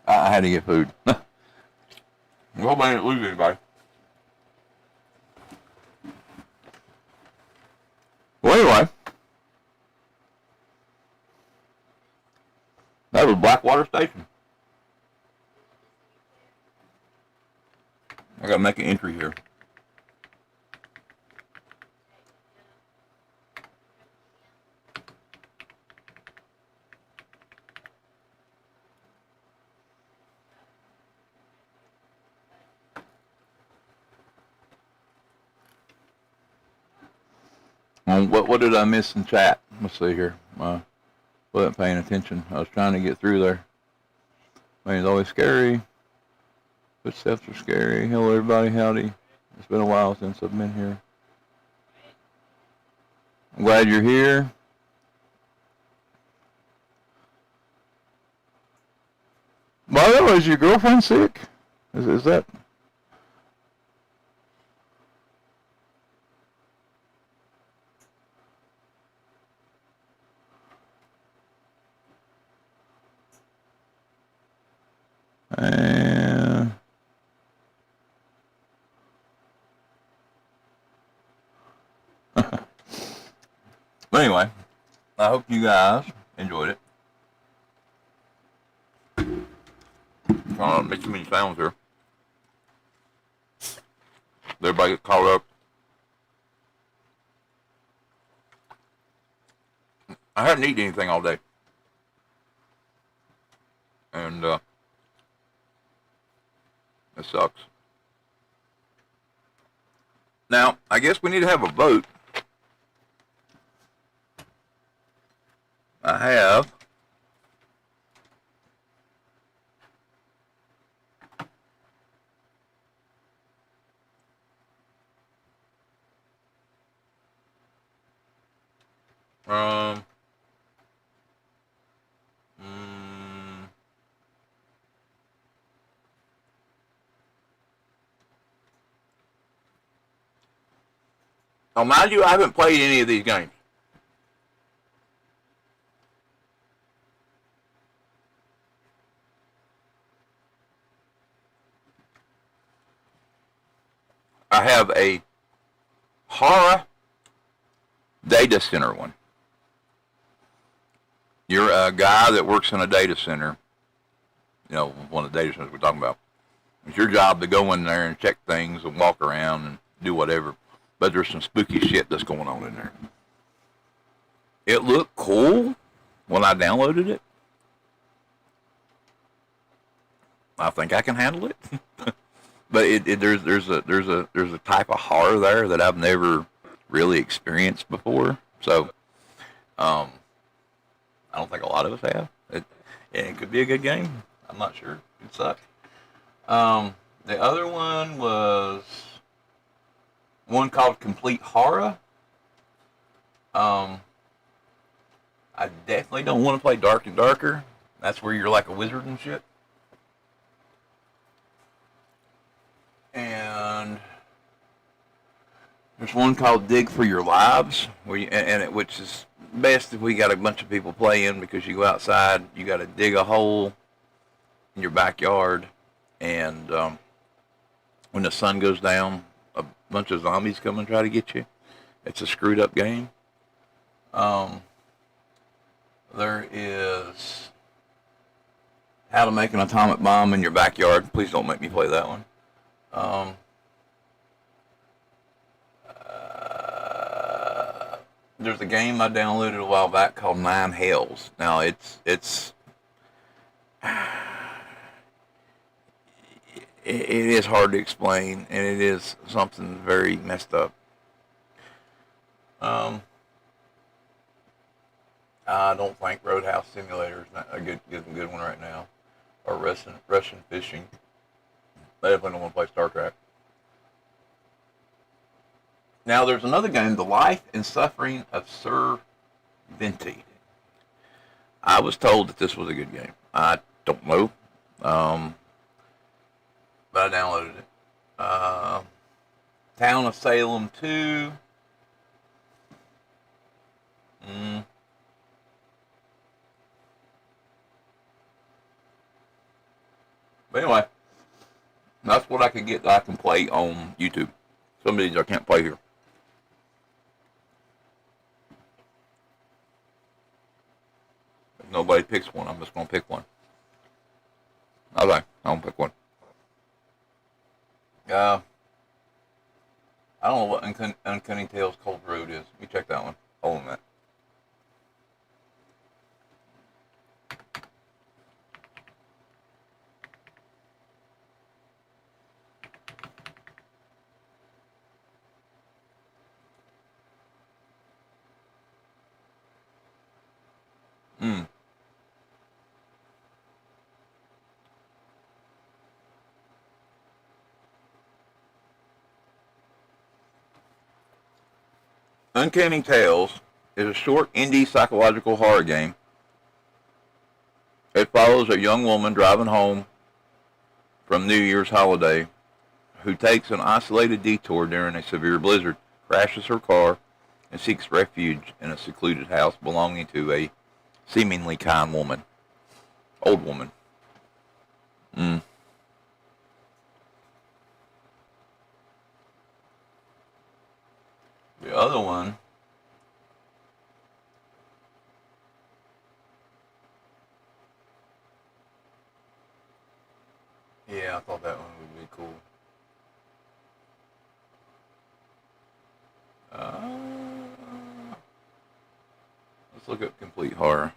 A: I had to get food. Well, I didn't lose anybody. Well, anyway. That was Blackwater Station. I gotta make an entry here. What did I miss in chat? Let's see here. Wasn't paying attention. I was trying to get through there. Man, it's always scary. Footsteps are scary. Hello, everybody. Howdy. It's been a while since I've been here. I'm glad you're here. By the way, is your girlfriend sick? Is that? But anyway, I hope you guys enjoyed it. Make too many sounds here. Everybody get caught up. I haven't eaten anything all day. And it sucks. Now, I guess we need to have a vote. I have mm, now mind you, I haven't played any of these games. I have a horror data center one. You're a guy that works in a data center, you know, one of the data centers we're talking about. It's your job to go in there and check things and walk around and do whatever. But there's some spooky shit that's going on in there. It looked cool when I downloaded it. I think I can handle it. But there's a type of horror there that I've never really experienced before. So I don't think a lot of us have. It could be a good game. I'm not sure. It could suck. The other one was one called Complete Horror. I definitely don't want to play Dark and Darker. That's where you're like a wizard and shit. And there's one called Dig for Your Lives, which is best if we got a bunch of people playing, because you go outside, you got to dig a hole in your backyard, and when the sun goes down, a bunch of zombies come and try to get you. It's a screwed up game. There is How to Make an Atomic Bomb in Your Backyard. Please don't make me play that one. There's a game I downloaded a while back called Nine Hells. Now it is hard to explain, and it is something very messed up. I don't think Roadhouse Simulator is not a good one right now, or Russian fishing. I definitely don't want to play Star Trek. Now there's another game, The Life and Suffering of Sir Venti. I was told that this was a good game. I don't know, but I downloaded it. Town of Salem 2. But anyway, that's what I could get that I can play on YouTube. Some of these I can't play here. If nobody picks one, I'm just going to pick one. Okay, I'm going to pick one. I don't know what Uncanny Tales Cold Road is. Let me check that one. Hold on a minute. Uncanny Tales is a short indie psychological horror game. It follows a young woman driving home from New Year's holiday who takes an isolated detour during a severe blizzard, crashes her car, and seeks refuge in a secluded house belonging to a seemingly kind woman. Old woman. The other one, yeah, I thought that one would be cool. Let's look up complete horror.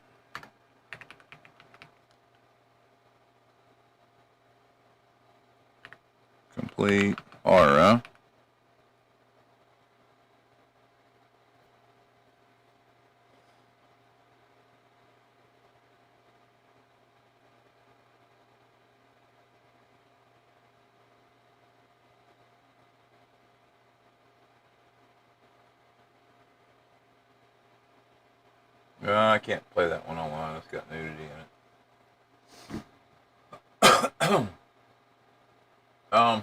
A: Complete horror. I can't play that one online. It's got nudity in it. I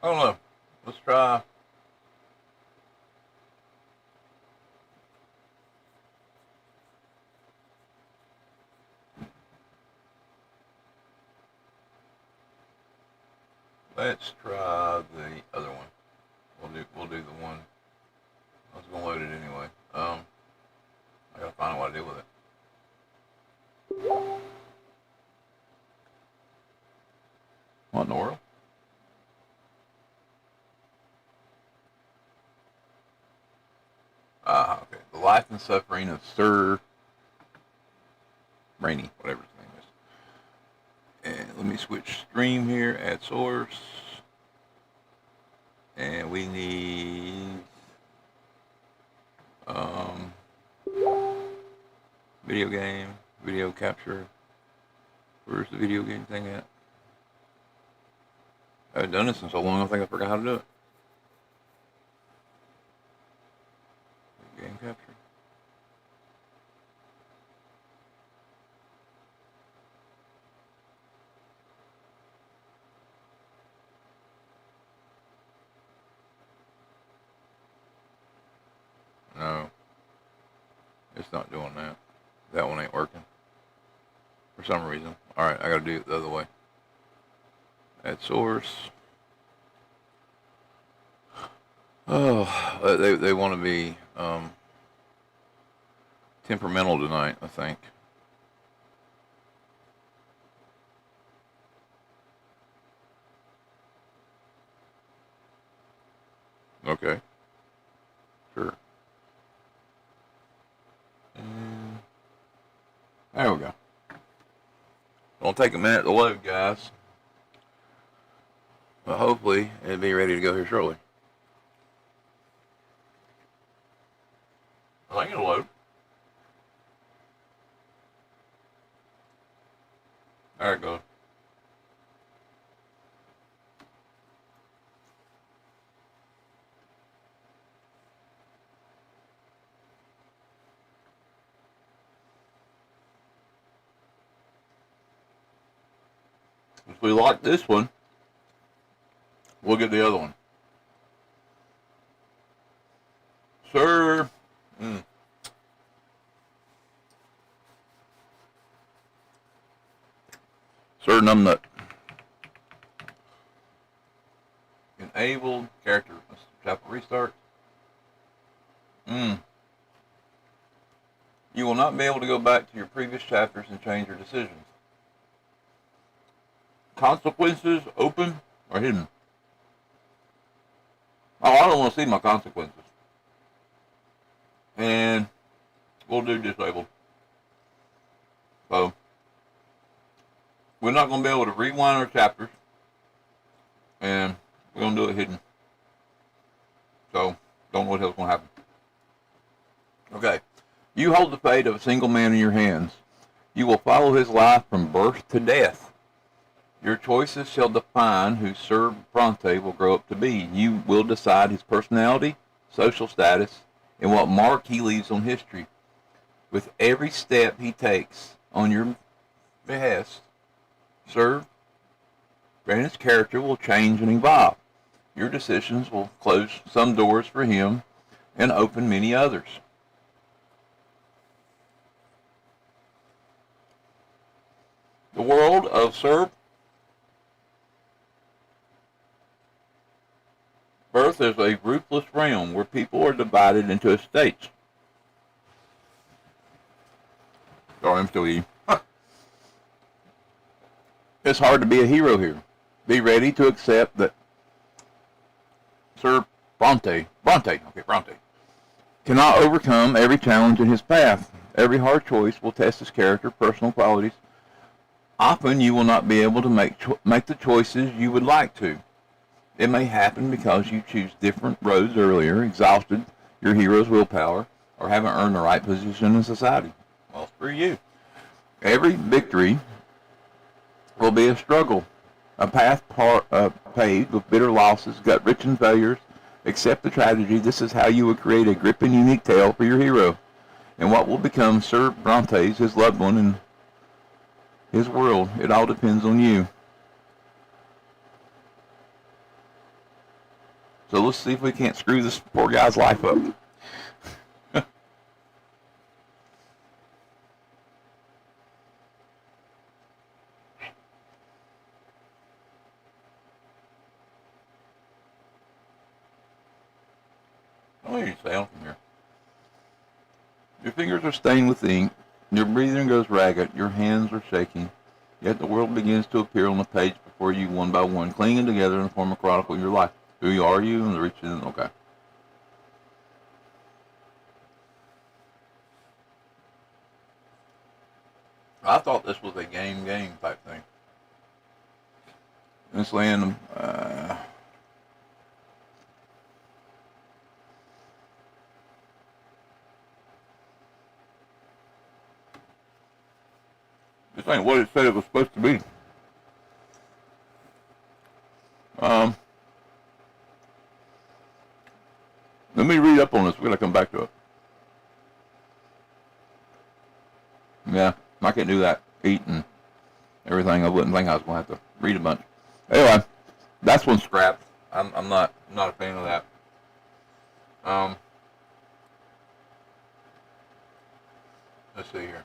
A: don't know. Let's try. Let's try the other one. We'll do the one. I was gonna load it anyway. I gotta find out what to do with it. What in the world? Okay. The life and suffering of Sir Rainey, whatever his name is. And let me switch stream here, add source. And we need video game, video capture. Where's the video game thing at? I haven't done this in so long, I think I forgot how to do it. Game capture. No. It's not doing that. That one ain't working. For some reason. Alright, I gotta do it the other way. Add source. Oh, they want to be temperamental tonight, I think. Okay. Sure. And there we go. It'll take a minute to load, guys. But hopefully, it'll be ready to go here shortly. I think it'll load. There it goes. If we like this one, we'll get the other one. Sir. Sir Numbnut. Enabled character. Let's tap restart. You will not be able to go back to your previous chapters and change your decisions. Consequences open or hidden? Oh, I don't want to see my consequences. And we'll do disabled. So, we're not going to be able to rewind our chapters. And we're going to do it hidden. So, don't know what else going to happen. Okay. You hold the fate of a single man in your hands. You will follow his life from birth to death. Your choices shall define who Sir Bronte will grow up to be. You will decide his personality, social status, and what mark he leaves on history. With every step he takes on your behest, Sir Brandon's character will change and evolve. Your decisions will close some doors for him and open many others. The world of Sir Birth is a ruthless realm where people are divided into estates. Sorry, I'm still eating. It's hard to be a hero here. Be ready to accept that Sir Bronte cannot overcome every challenge in his path. Every hard choice will test his character, personal qualities. Often you will not be able to make the choices you would like to. It may happen because you choose different roads earlier, exhausted your hero's willpower, or haven't earned the right position in society. Well, screw you. Every victory will be a struggle, a path paved with bitter losses, gut-wrenching failures. Accept the tragedy. This is how you would create a gripping, unique tale for your hero. And what will become Sir Bronte's, his loved one, and his world. It all depends on you. So let's see if we can't screw this poor guy's life up. Oh, you sound from here. Your fingers are stained with ink. Your breathing goes ragged. Your hands are shaking. Yet the world begins to appear on the page before you one by one, clinging together in the form of chronicle of your life. Who are you and the reaching? Okay. I thought this was a game type thing. This land, this ain't what it said it was supposed to be. Let me read up on this. We're gonna come back to it. Yeah, I can't do that. Eat and everything. I wouldn't think I was gonna have to read a bunch. Anyway, that's one scrapped. I'm not a fan of that. Let's see here.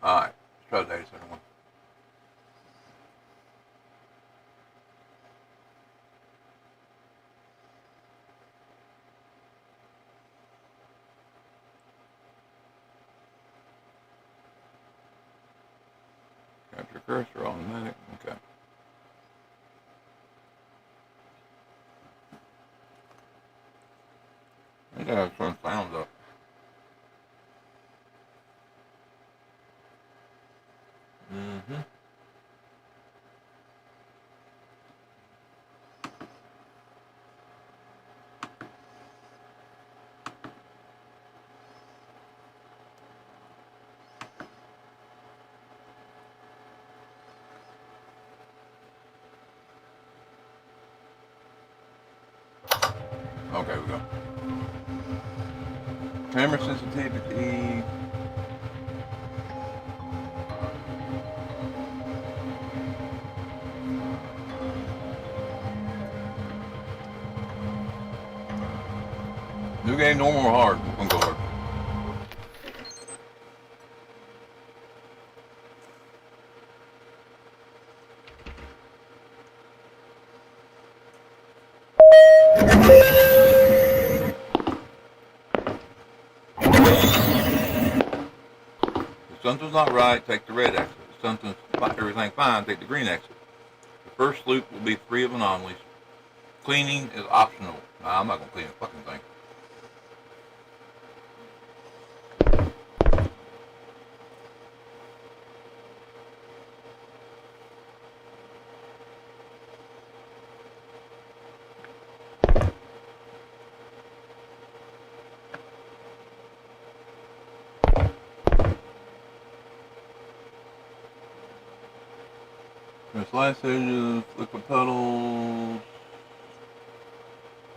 A: Alright, let's try the data center one. Capture cursor, automatic, okay. I think I have some sounds up. Okay, we go. Camera sensitivity. New game, normal or hard? We're gonna go hard. If something's not right, take the red exit. If something's everything fine, take the green exit. The first loop will be free of anomalies. Cleaning is optional. Nah, I'm not gonna clean the fucking thing. Splash edges, liquid puddles.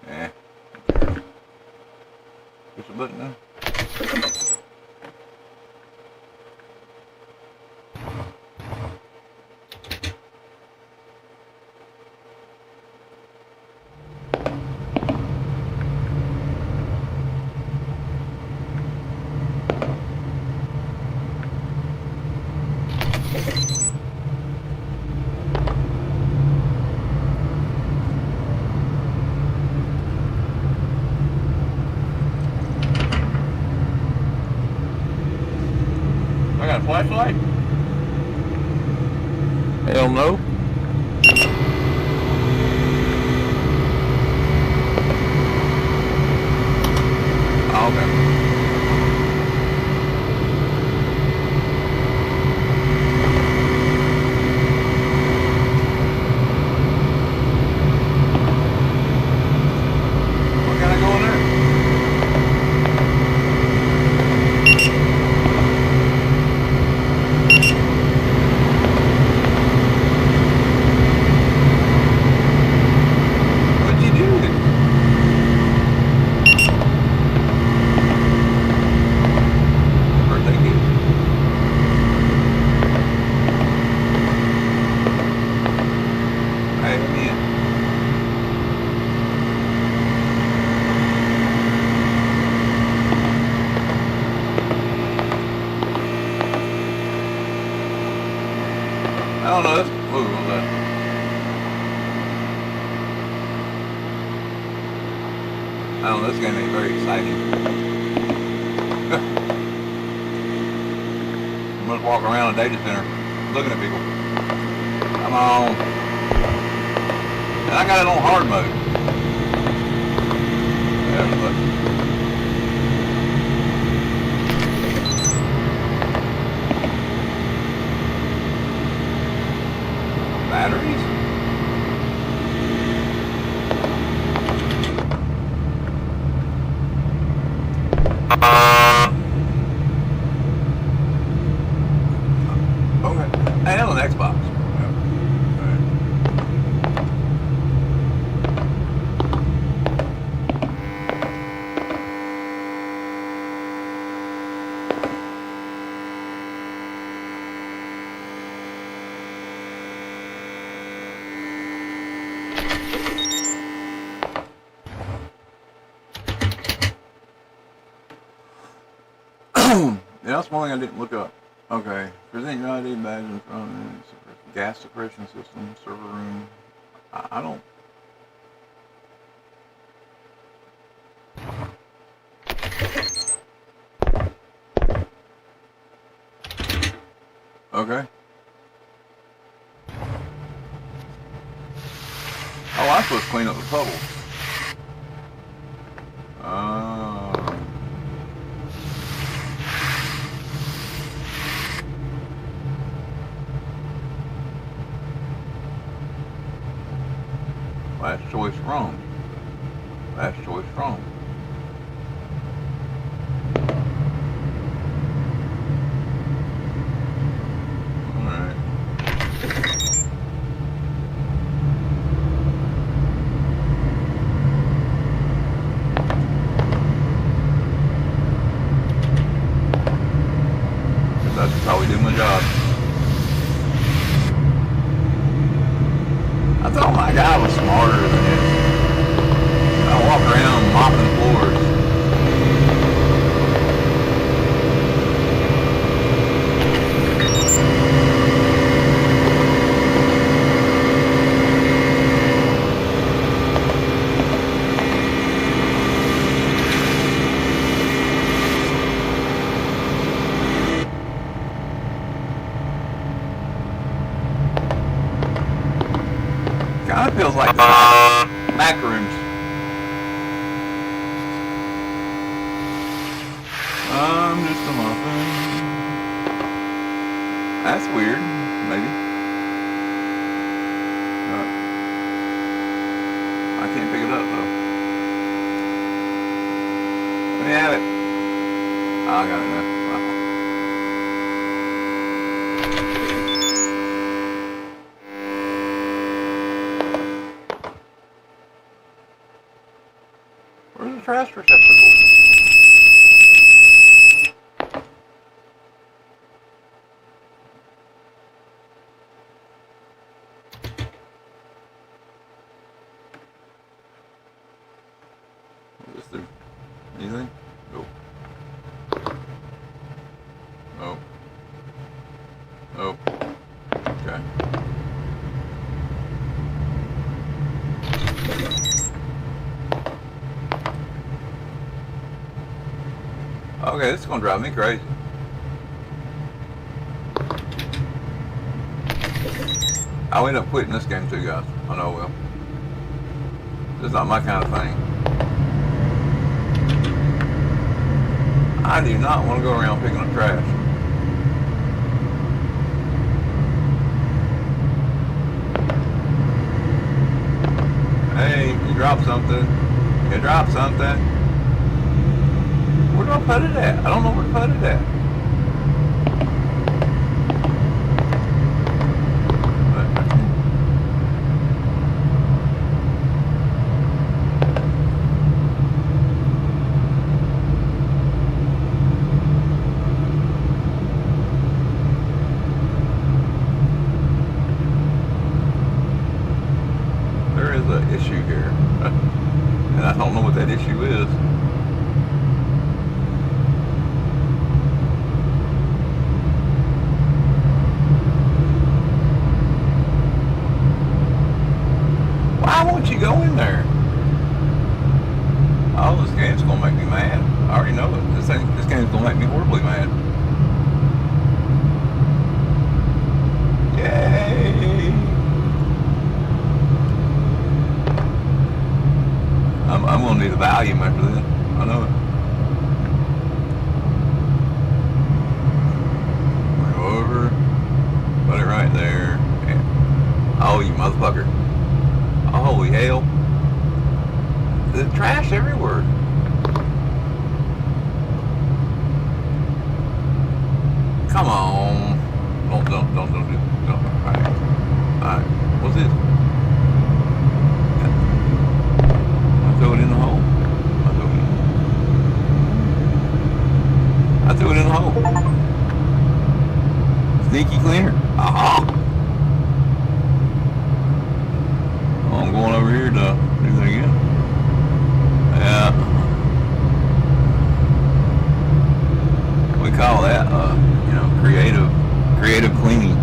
A: Eh. Push the button now. I got a flashlight? Hell no. Oh, okay. What can I go in there? What'd you do? Birthday cake. Hey, let me in. I don't know. That's, ooh, what was that? I don't know. This game ain't very exciting. I'm just walking around a data center looking at people. Come on. And I got it on hard mode. There's the button. Batteries? Okay. Hey, that's an Xbox. Yeah, that's one thing I didn't look up. Okay. Present your ID badge in front of it. Gas suppression system, server room. I don't. Okay. Oh, I'm supposed to clean up the puddles. Last choice wrong. Last choice wrong. Alright. That's how we do my job. I thought my guy was smarter than this. I walk around mopping floors. Kind of feels like the macaroons. I'm just a muffin. That's weird, maybe. I can't pick it up though. Let me have it. Oh, I got it now. Wow. Okay, this is gonna drive me crazy. I'll end up quitting this game too, guys. I know I will. This is not my kind of thing. I do not want to go around picking up trash. Hey, you dropped something. You dropped something. Where do I put it at? I don't know where to put it at. There is an issue here. And I don't know what that issue is. Why won't you go in there? Oh, this game's gonna make me mad. I already know it. This game's gonna make me horribly mad. Yay! I'm gonna need a volume after this. I know it. Go over. Put it right there. And, oh, you motherfucker. Oh, holy hell. There's trash everywhere. Come on. Don't do it. Alright. What's this? I threw it in the hole. I threw it in the hole. Sneaky cleaner. Aha! Oh, I'm going over here to do that again. Yeah. We call that, creative cleaning.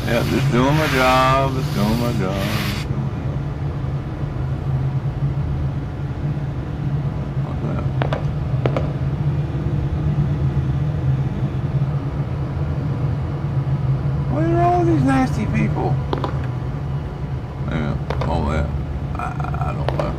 A: Yeah, just doing my job, just doing my job. What's that? What is wrong with these nasty people? Yeah, all that. I don't know.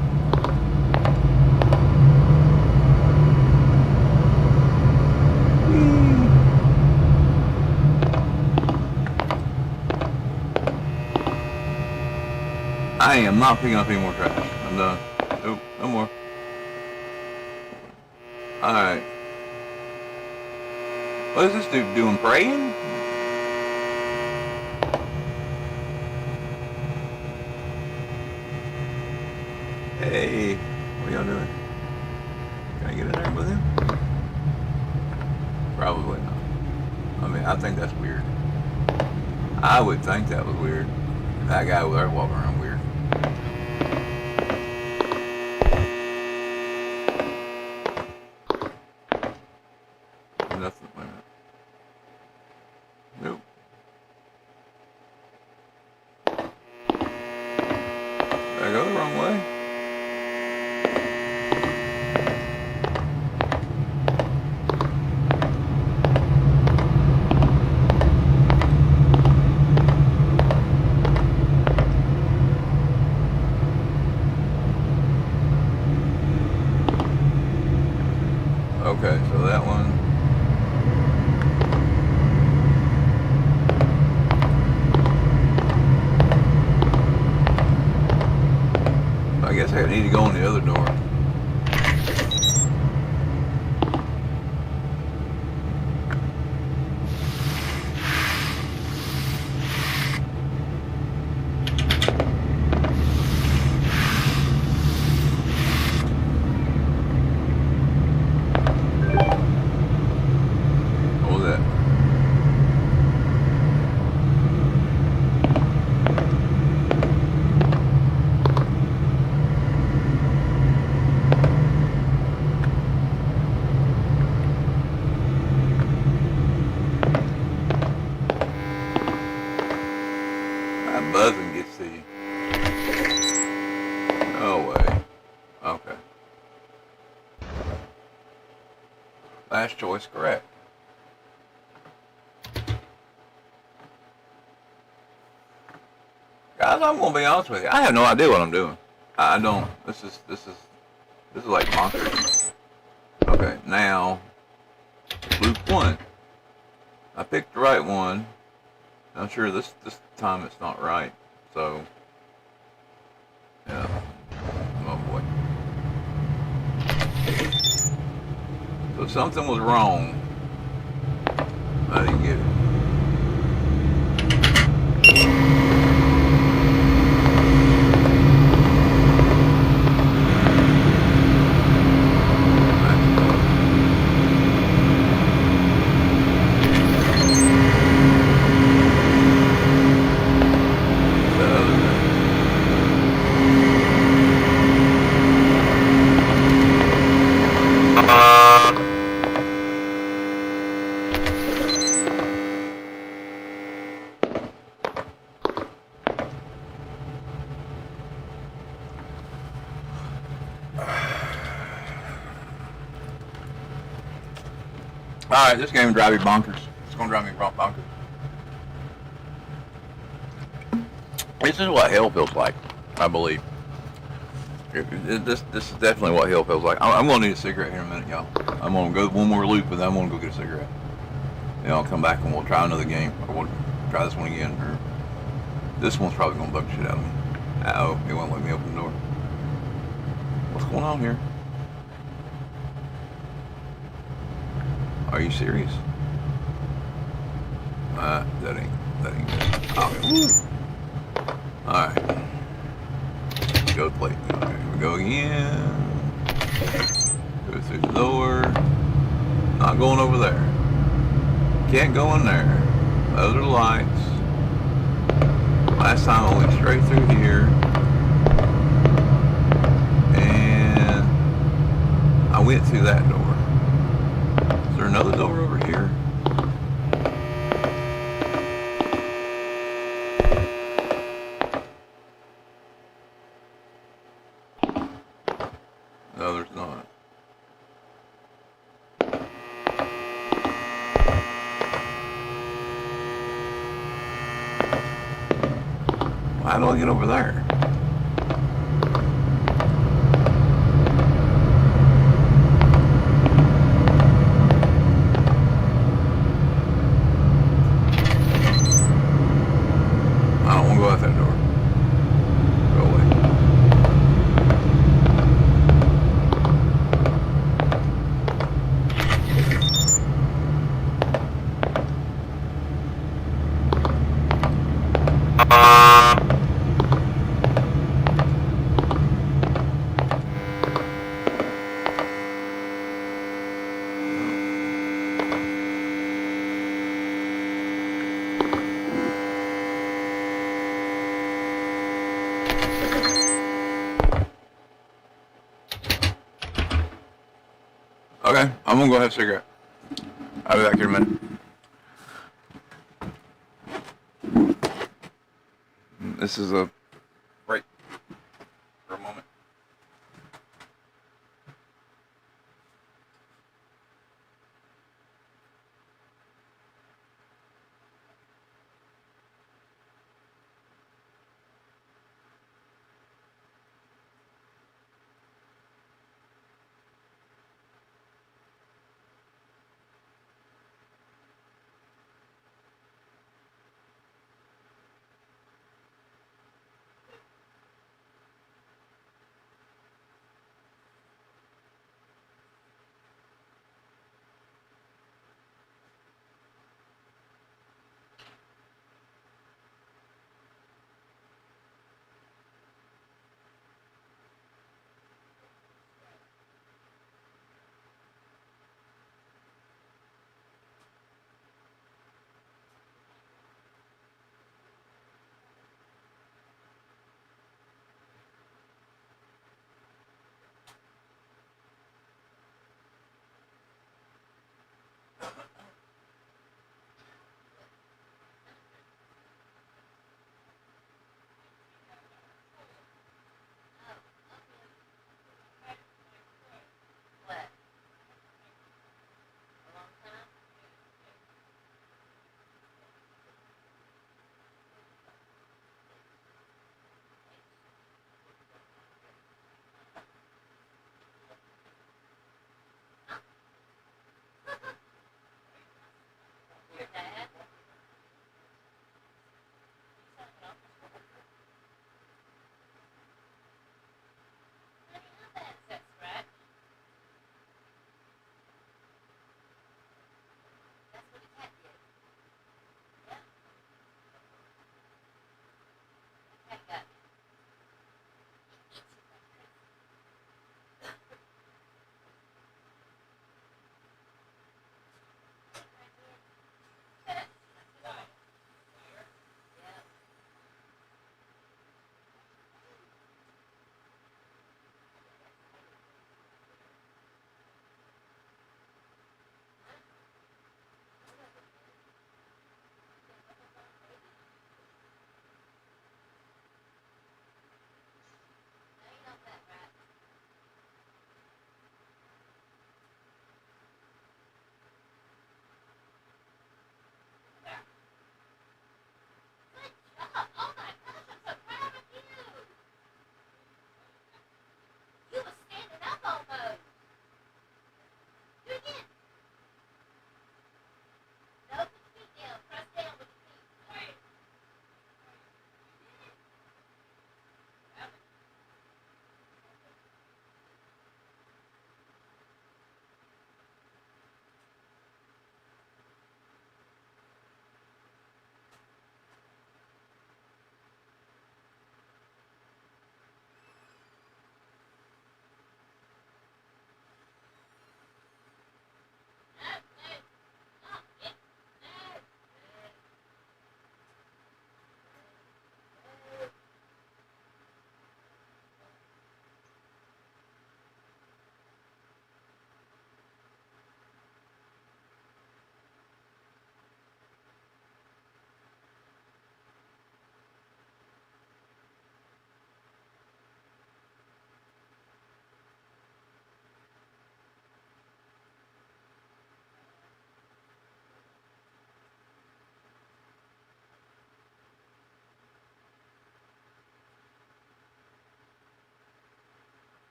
A: I am not picking up any more trash. I'm done. Nope, no more. Alright. What is this dude doing? Praying? Hey, what are y'all doing? Can I get in there with him? Probably not. I mean, I think that's weird. I would think that was weird. That guy over there walking around weird. Nothing like that. Nope. Did I go the wrong way? buzzing gets to you. No way. Okay. Last choice correct. Guys, I'm gonna be honest with you. I have no idea what I'm doing. I don't. This is like bonkers. Okay, now loop 1. I picked the right one. I'm sure this time it's not right. So yeah. Oh boy. So something was wrong. I didn't get it. Alright, this game will drive me bonkers. It's going to drive me bonkers. This is what hell feels like, I believe. This is definitely what hell feels like. I'm going to need a cigarette here in a minute, y'all. I'm going to go one more loop, and then I'm going to go get a cigarette. And I'll come back and we'll try another game. Or we'll try this one again. Or this one's probably going to bug the shit out of me. Uh-oh, it won't let me open the door. What's going on here? Are you serious? That ain't good. Okay. Alright. Go play. Okay, here we go again. Go through the door. Not going over there. Can't go in there. Those are the lights. Last time I went straight through here. And I went through that door. Is there another door over here? No, there's not. How do I get over there? I don't want to go out that door. Go away. Okay, I'm gonna go have a cigarette. I'll be back here in a minute. This is a break for a moment.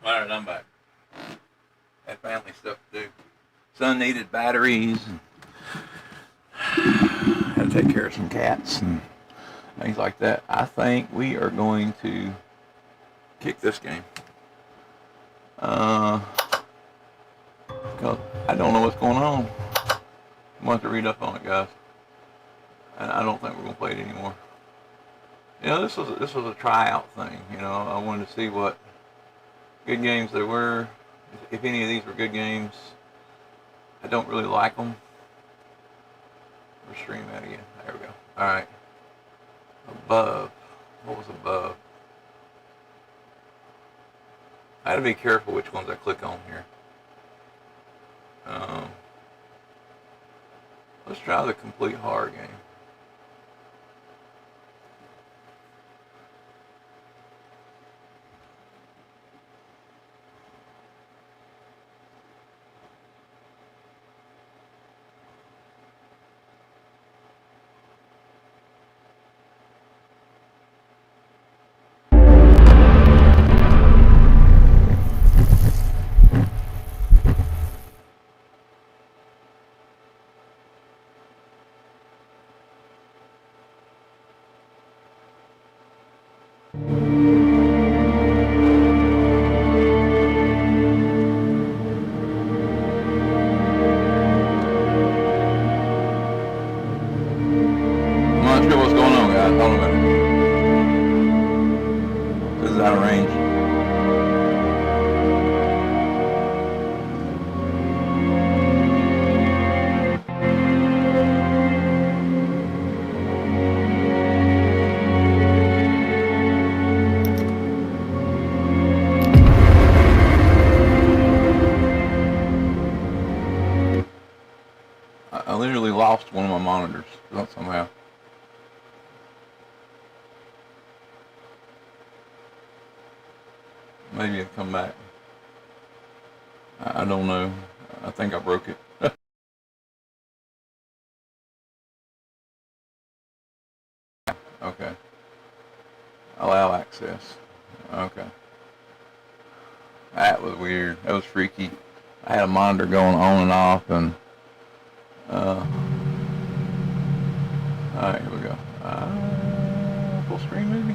A: Alright, I'm back. Had family stuff to do. Son needed batteries. And had to take care of some cats and things like that. I think we are going to kick this game. Because I don't know what's going on. I'm going to have to read up on it, guys. And I don't think we're going to play it anymore. You know, this was a tryout thing. You know, I wanted to see what good games there were. If any of these were good games. I don't really like them. We're streaming that again. There we go. Alright. Above. What was above? I gotta be careful which ones I click on here. Let's try the complete horror game. I'm not sure what's going on, guys. Hold on a minute. This is out of range. I literally lost one of my monitors somehow. Maybe it'll come back. I don't know. I think I broke it. Okay. Allow access. Okay. That was weird. That was freaky. I had a monitor going on and off, and alright, here we go. Full screen maybe?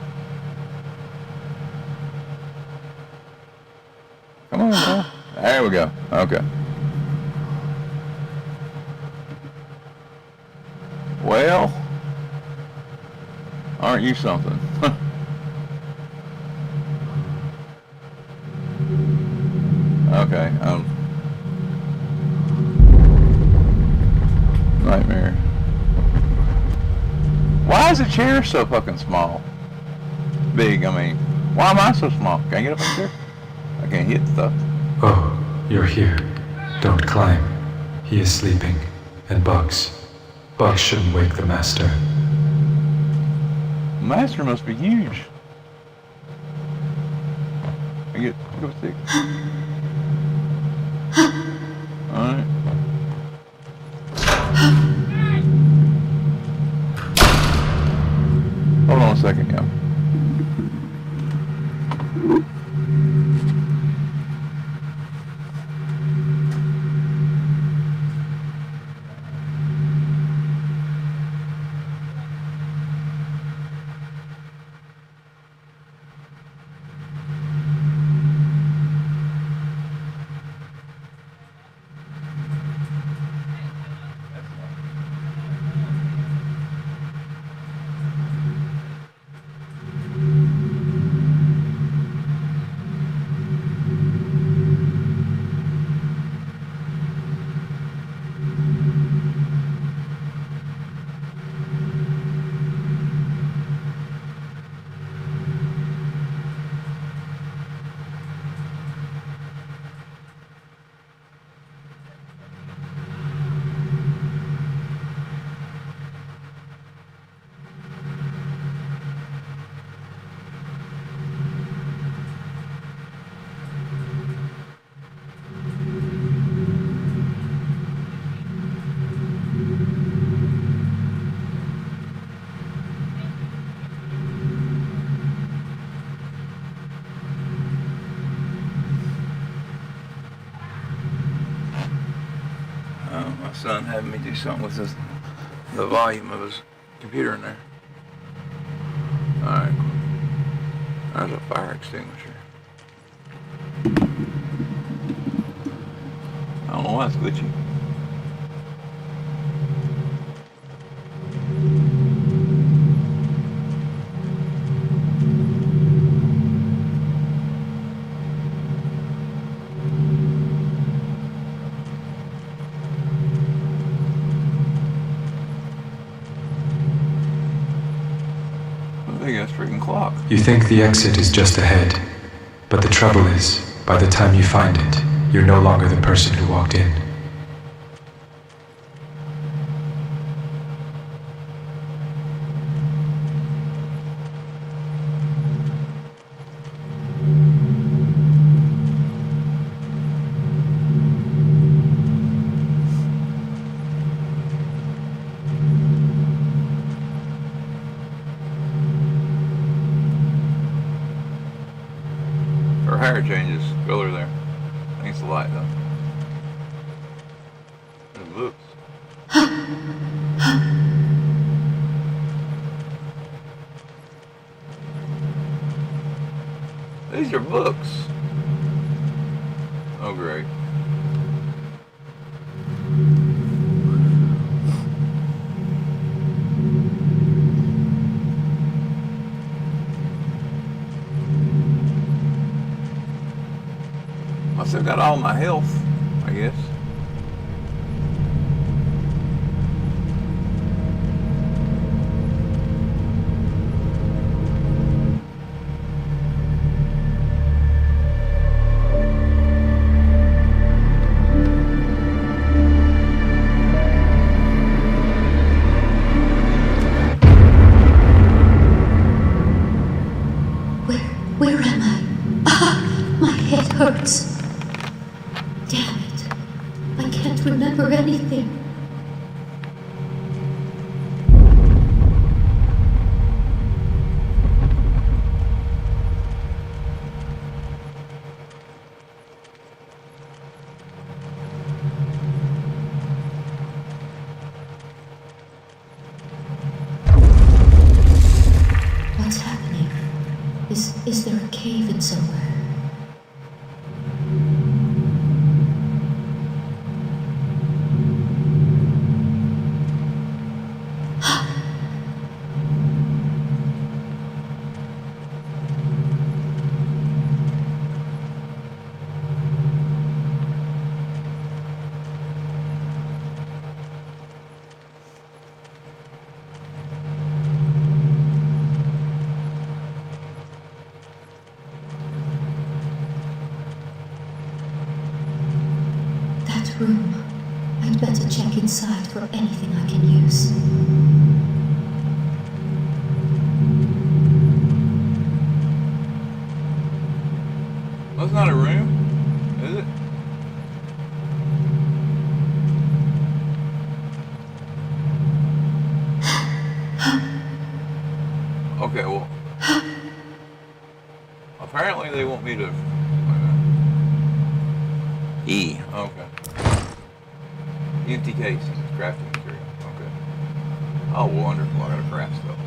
A: Come on, bro. There we go. Okay. Well, aren't you something? Okay, nightmare. Why is the chair so fucking small? Big, I mean. Why am I so small? Can I get up in there? I can't hit stuff.
C: Oh, you're here. Don't climb. He is sleeping. And Bugs. Bugs shouldn't wake the master.
A: Master must be huge. I get go stick. Alright. Hold on a second, yeah. son having me do something with the volume of his computer in there. Alright. There's a fire extinguisher. I don't know why it's glitchy. Big ass freaking clock.
C: You think the exit is just ahead, but the trouble is, by the time you find it, you're no longer the person who walked in.
A: Her hair changes color there. I think it's the light though. It looks. These are books. Oh great. I still got all my health, I guess.
D: Where am I? Ah, my head hurts. Damn it. I can't remember anything. What's happening? Is there a cave in somewhere? Room. I'd better check inside for anything I can use.
A: That's not a room, is it? Okay, well. Apparently they want me to. E. Okay. Empty casings, crafting material. Okay. Oh, wonderful. I gotta craft stuff.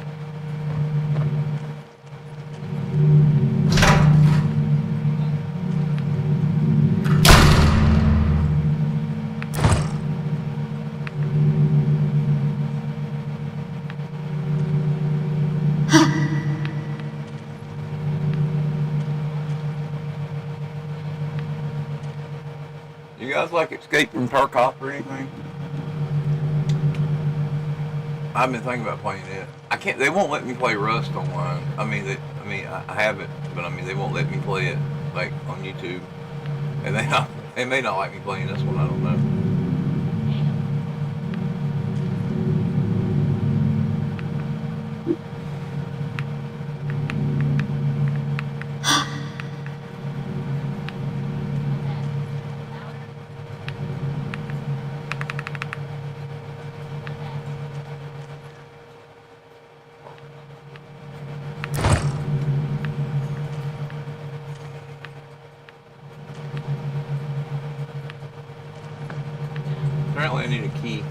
A: You guys like Escape from Tarkov or anything? I've been thinking about playing it. I can't. They won't let me play Rust online. I have it, but they won't let me play it like on YouTube. And they may not like me playing this one. I don't know. key.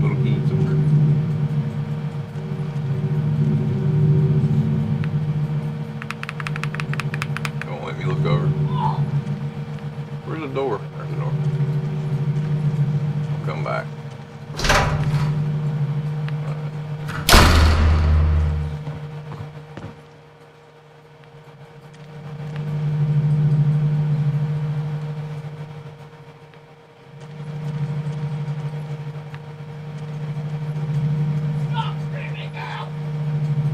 A: Little key somewhere. Don't let me look over. Where's the door? There's the door. I'll come back.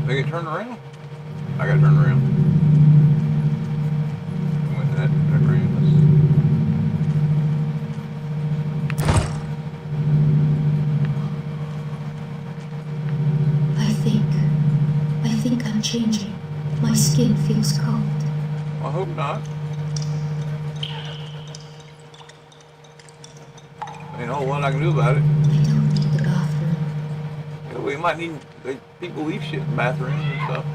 A: They get turned around? I got turned around. Went that room.
D: I think I'm changing. My skin feels cold.
A: I hope not. Ain't a whole lot I can do about it.
D: I don't need the bathroom.
A: Yeah, we might need people leave shit in bathrooms and stuff.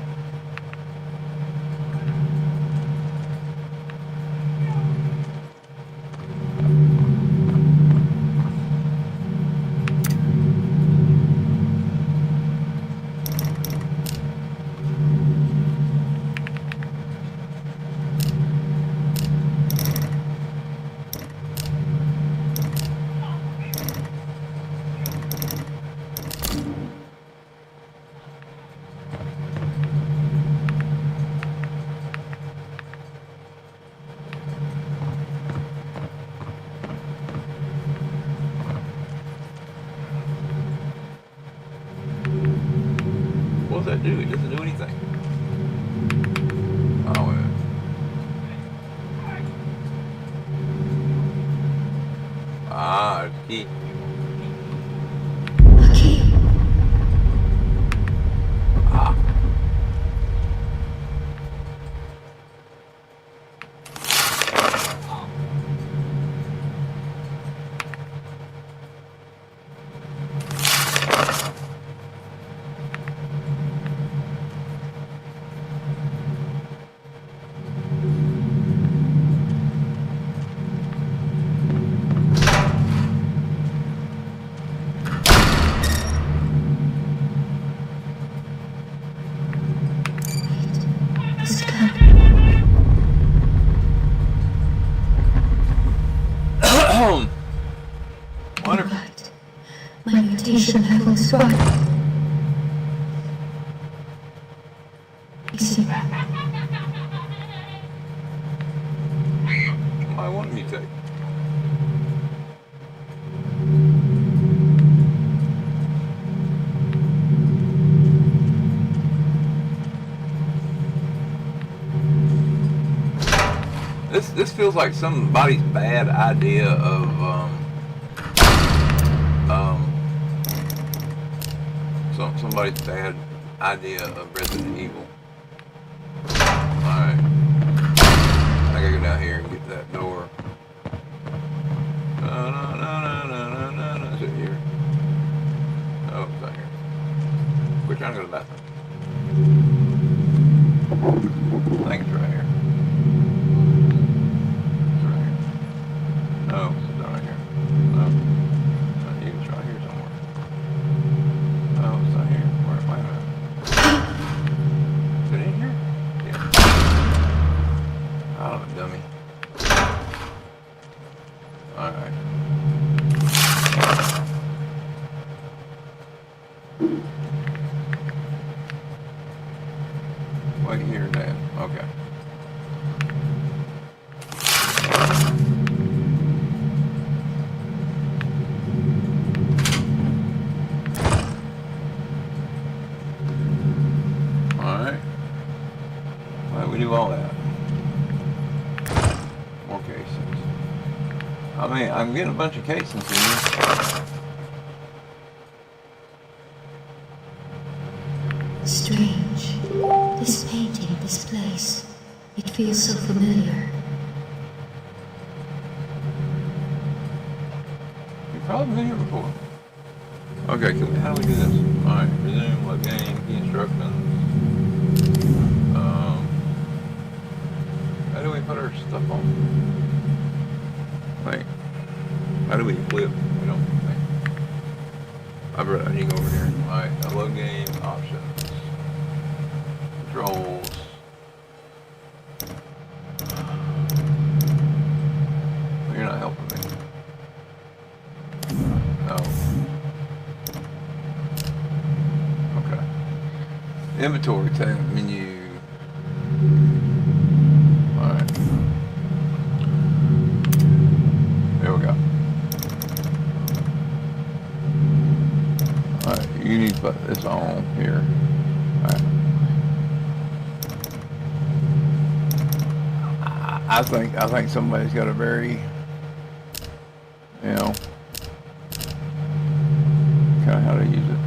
A: What does that do? It doesn't do anything. Oh, yeah. Ah, there's a key.
D: A key.
A: Ah.
D: This can't.
A: Wonder.
D: Right. My mutation level is right. Easy.
A: I want to mutate. This feels like somebody's bad idea of somebody's bad idea of Resident Evil. Alright. I gotta go down here and get that door. No, is it here? Oh, it's not here. We're trying to go to the bathroom. I think it's right here. It's right here. No, it's not right here. No. I think it's right here somewhere. No, it's not here. Where am I at? Is it in here? Yeah. Oh, dummy. Alright. Wait here, Dad. Okay. Alright. Well, we do all that. More casings. I mean, I'm getting a bunch of casings here.
D: Strange. This painting, this place. It feels so familiar.
A: You've probably been here before. Okay, how do we do this? Alright, resume, what game, key instructions. How do we put our stuff on? Wait. How do we flip? I don't think. I need to go over here. Alright, upload game, options, controls. You're not helping me. No. Okay. Inventory tab menu. Alright. There we go. Alright, you need to put this on here. Alright. I think somebody's got a very, you know, kind of how to use it.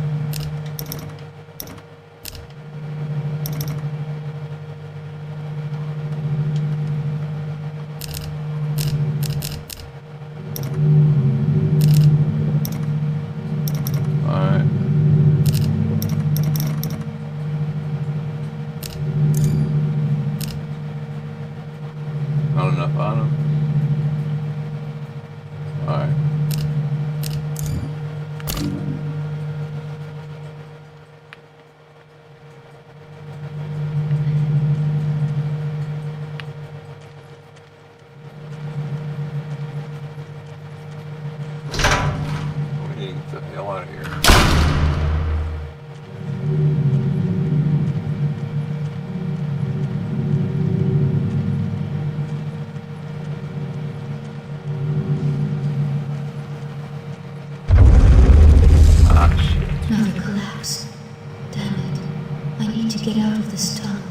A: Alright. Not enough on them. Alright. We need to get the hell out of here.
D: Another collapse. Damn it. I need to get out of this tunnel.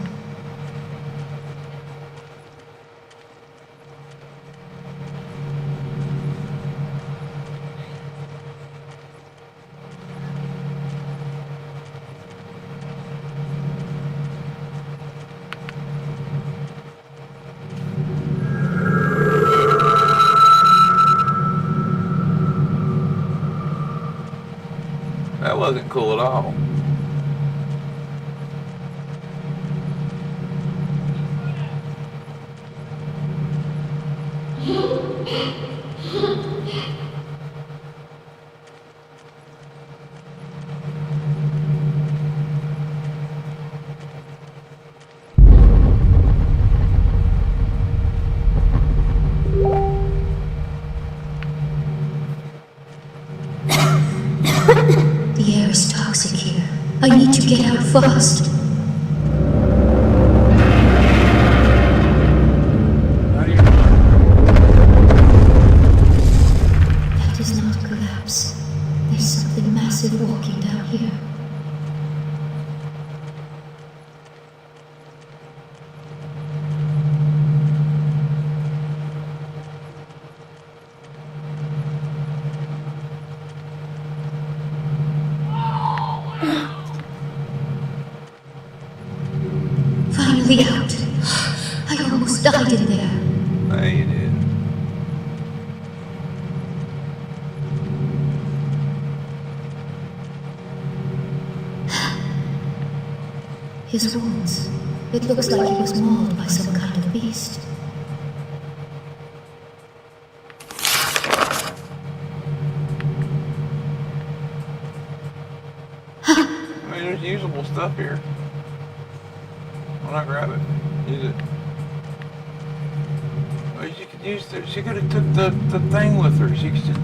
A: That wasn't cool at all.
D: The air is toxic here. I need to get out fast. That is not a collapse. There's something massive walking down here. Finally out. I almost died in there.
A: No, you did.
D: His wounds. It looks like he was mauled by some kind of beast.
A: I mean, there's usable stuff here. Why not grab it? Use it. Well, she could use the, she could have took the thing with her. She could just...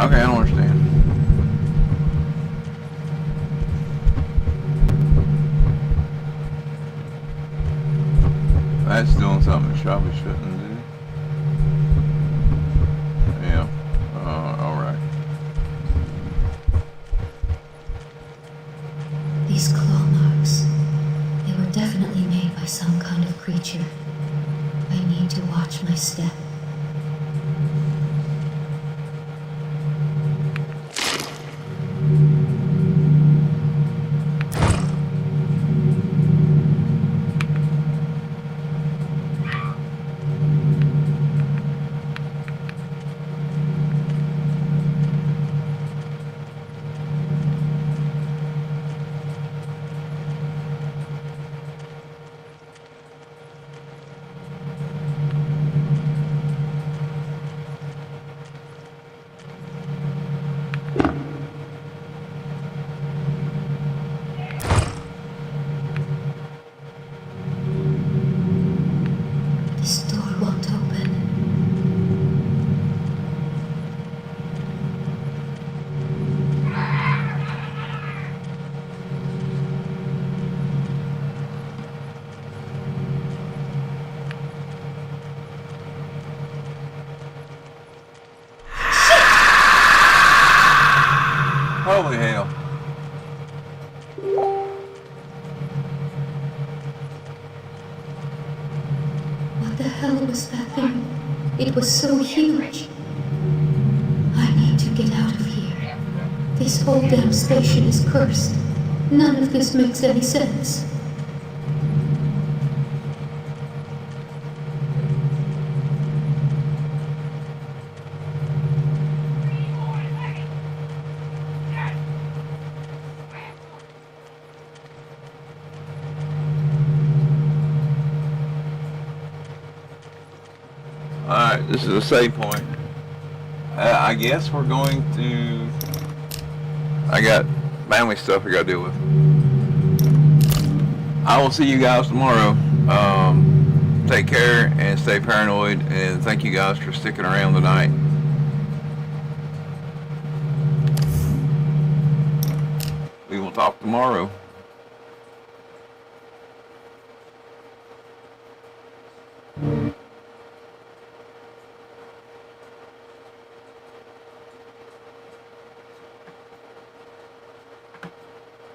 A: Okay, I don't understand. That's doing something it probably shouldn't do. Yeah. Alright.
D: These claw marks. They were definitely made by some kind of creature. I need to watch my step.
A: Holy hell.
D: What the hell was that thing? It was so huge. I need to get out of here. This whole damn station is cursed. None of this makes any sense.
A: Alright, this is a save point. I guess we're going to... I got family stuff I gotta deal with. I will see you guys tomorrow. Take care and stay paranoid, and thank you guys for sticking around tonight. We will talk tomorrow.